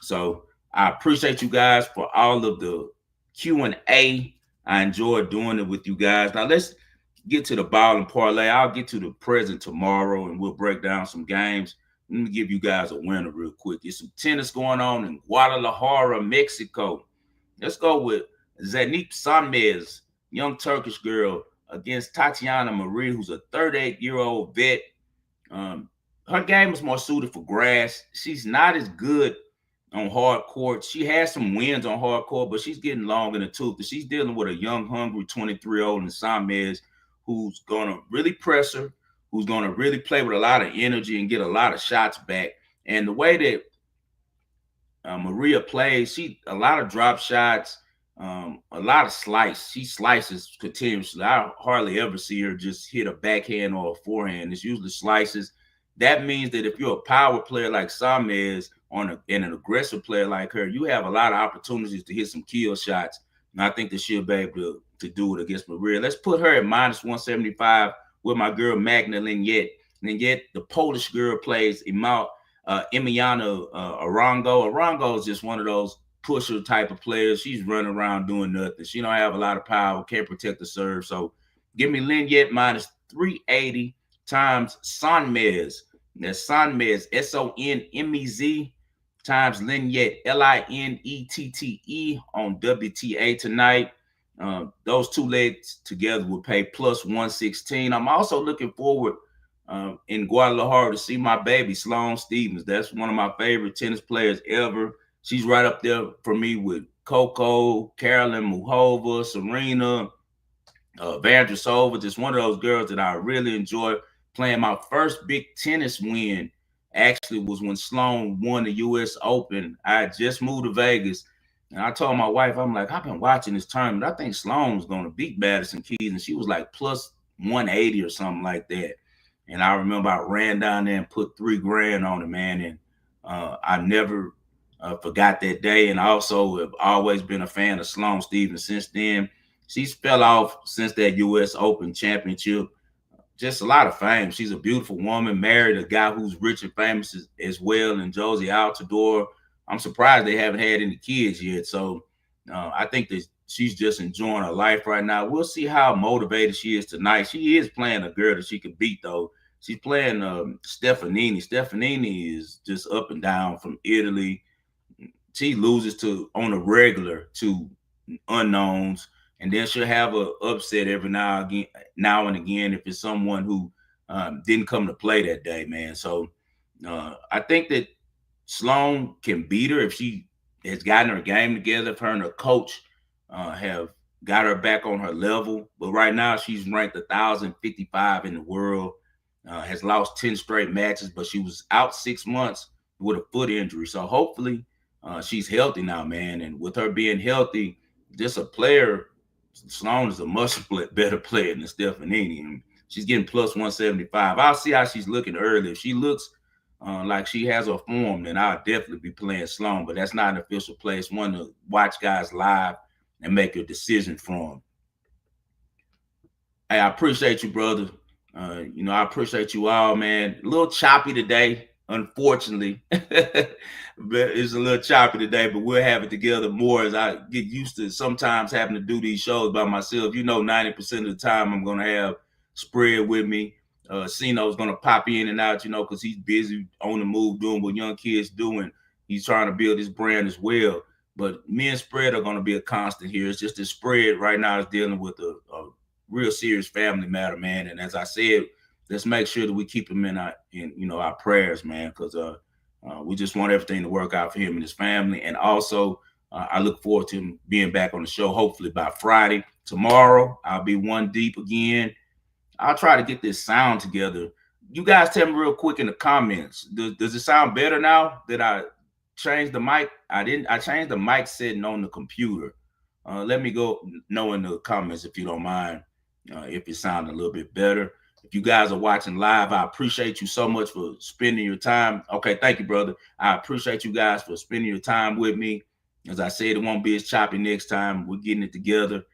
So I appreciate you guys for all of the Q&A. I enjoyed doing it with you guys. Now let's get to the ball and parlay. I'll get to the present tomorrow, and we'll break down some games. Let me give you guys a winner real quick. There's some tennis going on in Guadalajara, Mexico. Let's go with Zenit Sanmez, young Turkish girl, against Tatiana Marie, who's a 38-year-old vet. Her game is more suited for grass. She's not as good on hard court. She has some wins on hard court, but she's getting long in the tooth. She's dealing with a young, hungry 23-year-old in Samez who's going to really press her, who's going to really play with a lot of energy and get a lot of shots back. And the way that Maria plays, she a lot of drop shots, a lot of slice. She slices continuously. I hardly ever see her just hit a backhand or a forehand. It's usually slices. That means that if you're a power player like Samez and an aggressive player like her, you have a lot of opportunities to hit some kill shots. And I think that she'll be able to do it against Maria. Let's put her at -175 with my girl Magna Lynette. Lynette, the Polish girl, plays Emiliana Arango. Arango is just one of those pusher type of players. She's running around doing nothing. She don't have a lot of power, can't protect the serve. So give me Lynette -380 times Sonmez. That's Sonmez, Sonmez times Lynette, Linnette on WTA tonight. Those two legs together will pay +116. I'm also looking forward in Guadalajara to see my baby, Sloane Stephens. That's one of my favorite tennis players ever. She's right up there for me with Coco, Carolyn Muhova, Serena, Vandrusova. Just one of those girls that I really enjoy playing. My first big tennis win actually was when Sloane won the U.S. Open. I had just moved to Vegas, and I told my wife, I'm like, I've been watching this tournament. I think Sloane's going to beat Madison Keys, and she was like +180 or something like that. And I remember I ran down there and put $3,000 on it, man. And I never forgot that day. And I also have always been a fan of Sloane Stephens since then. She's fell off since that U.S. Open championship. Just a lot of fame. She's a beautiful woman, married a guy who's rich and famous as well, and Josie Altador. I'm surprised they haven't had any kids yet. So I think that she's just enjoying her life right now. We'll see how motivated she is tonight. She is playing a girl that she can beat, though. She's playing Stefanini. Stefanini is just up and down from Italy. She loses on a regular to unknowns, and then she'll have an upset every now and again if it's someone who didn't come to play that day, man. So I think that Sloane can beat her if she has gotten her game together, if her and her coach have got her back on her level. But right now she's ranked 1,055 in the world, has lost 10 straight matches, but she was out 6 months with a foot injury. So hopefully she's healthy now, man. And with her being healthy, just a player, Sloane is a much better player than Stefanini. And she's getting +175. I'll see how she's looking early. If she looks like she has a form, then I'll definitely be playing Sloane. But that's not an official play. It's one to watch guys live and make a decision from. Hey, I appreciate you, brother. I appreciate you all, man. A little choppy today, unfortunately. But it's a little choppy today, but we'll have it together more as I get used to sometimes having to do these shows by myself. 90% of the time I'm going to have Spread with me. Sino's going to pop in and out, because he's busy on the move doing what young kids do, and he's trying to build his brand as well. But me and Spread are going to be a constant here. It's just that Spread right now is dealing with a real serious family matter, man. And as I said, let's make sure that we keep him in our prayers, man, because we just want everything to work out for him and his family. And also, I look forward to him being back on the show, hopefully by Friday. Tomorrow, I'll be one deep again. I'll try to get this sound together. You guys tell me real quick in the comments. Does it sound better now that I changed the mic? I changed the mic setting on the computer. Let me know in the comments if you don't mind, if it sounds a little bit better. If you guys are watching live, I appreciate you so much for spending your time. Okay, thank you, brother. I appreciate you guys for spending your time with me. As I said, it won't be as choppy next time. We're getting it together.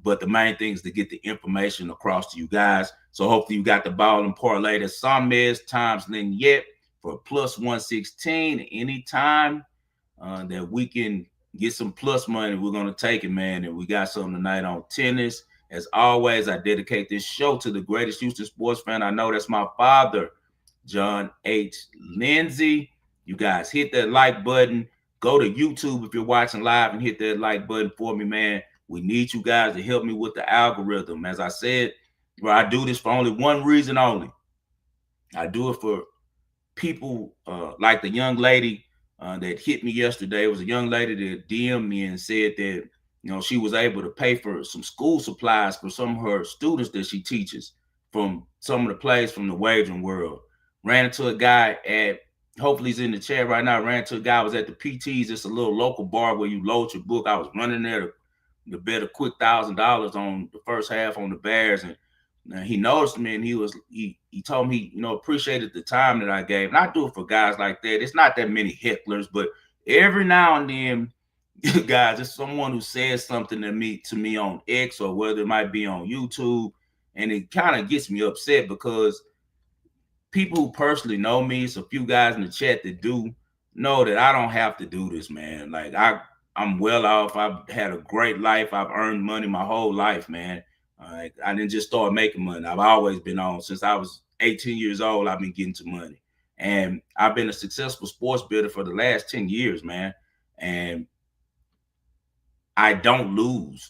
But the main thing is to get the information across to you guys. So hopefully you got the ball and parlay. That's Sonmez times Lynette for +116. Anytime that we can get some plus money, we're going to take it, man. And we got something tonight on tennis. As always, I dedicate this show to the greatest Houston sports fan I know. That's my father, John H. Lindsay. You guys hit that like button. Go to YouTube if you're watching live and hit that like button for me, man. We need you guys to help me with the algorithm. As I said, I do this for only one reason only. I do it for people like the young lady that hit me yesterday. It was a young lady that DM'd me and said that, she was able to pay for some school supplies for some of her students that she teaches from some of the plays from the wagering world. Ran into a guy at, hopefully he's in the chat right now. Ran into a guy, was at the PT's. It's a little local bar where you load your book. I was running there to bet a quick $1,000 on the first half on the Bears, and he noticed me, and he told me he appreciated the time that I gave. And I do it for guys like that. It's not that many hecklers, but every now and then, guys, it's someone who says something to me on X, or whether it might be on YouTube, and it kind of gets me upset because people who personally know me, it's a few guys in the chat that do know that I don't have to do this, man. Like I'm well off. I've had a great life. I've earned money my whole life, man. I didn't just start making money. I've always been on. Since I was 18 years old, I've been getting to money. And I've been a successful sports builder for the last 10 years, man. And I don't lose.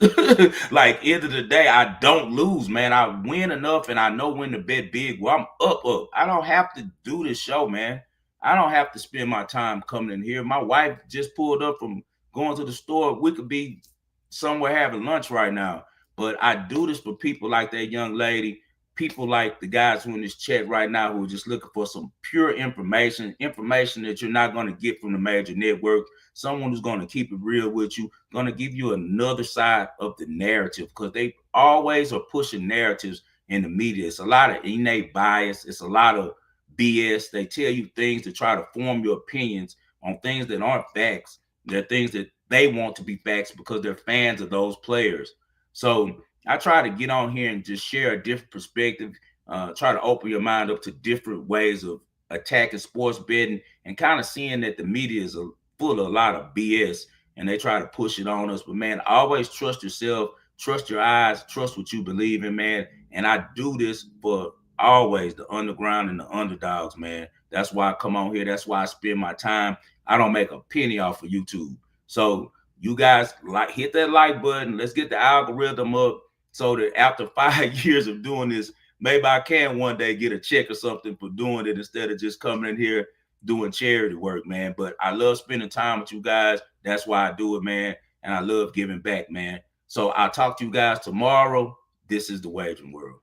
Like, end of the day, I don't lose, man. I win enough, and I know when to bet big. Well, I'm up. I don't have to do this show, man. I don't have to spend my time coming in here. My wife just pulled up from going to the store. We could be somewhere having lunch right now. But I do this for people like that young lady, people like the guys who in this chat right now who are just looking for some pure information that you're not going to get from the major network. Someone who's going to keep it real with you, going to give you another side of the narrative, because they always are pushing narratives in the media. It's a lot of innate bias. It's a lot of BS. They tell you things to try to form your opinions on things that aren't facts. They're things that they want to be facts because they're fans of those players. So I try to get on here and just share a different perspective, try to open your mind up to different ways of attacking sports betting, and kind of seeing that the media is full of a lot of BS and they try to push it on us. But man, always trust yourself, trust your eyes, trust what you believe in, man. And I do this for always the underground and the underdogs, man. That's why I come on here. That's why I spend my time. I don't make a penny off of YouTube. So you guys, hit that like button. Let's get the algorithm up so that after 5 years of doing this, maybe I can one day get a check or something for doing it instead of just coming in here doing charity work, man. But I love spending time with you guys. That's why I do it, man. And I love giving back, man. So I'll talk to you guys tomorrow. This is the Wagering World.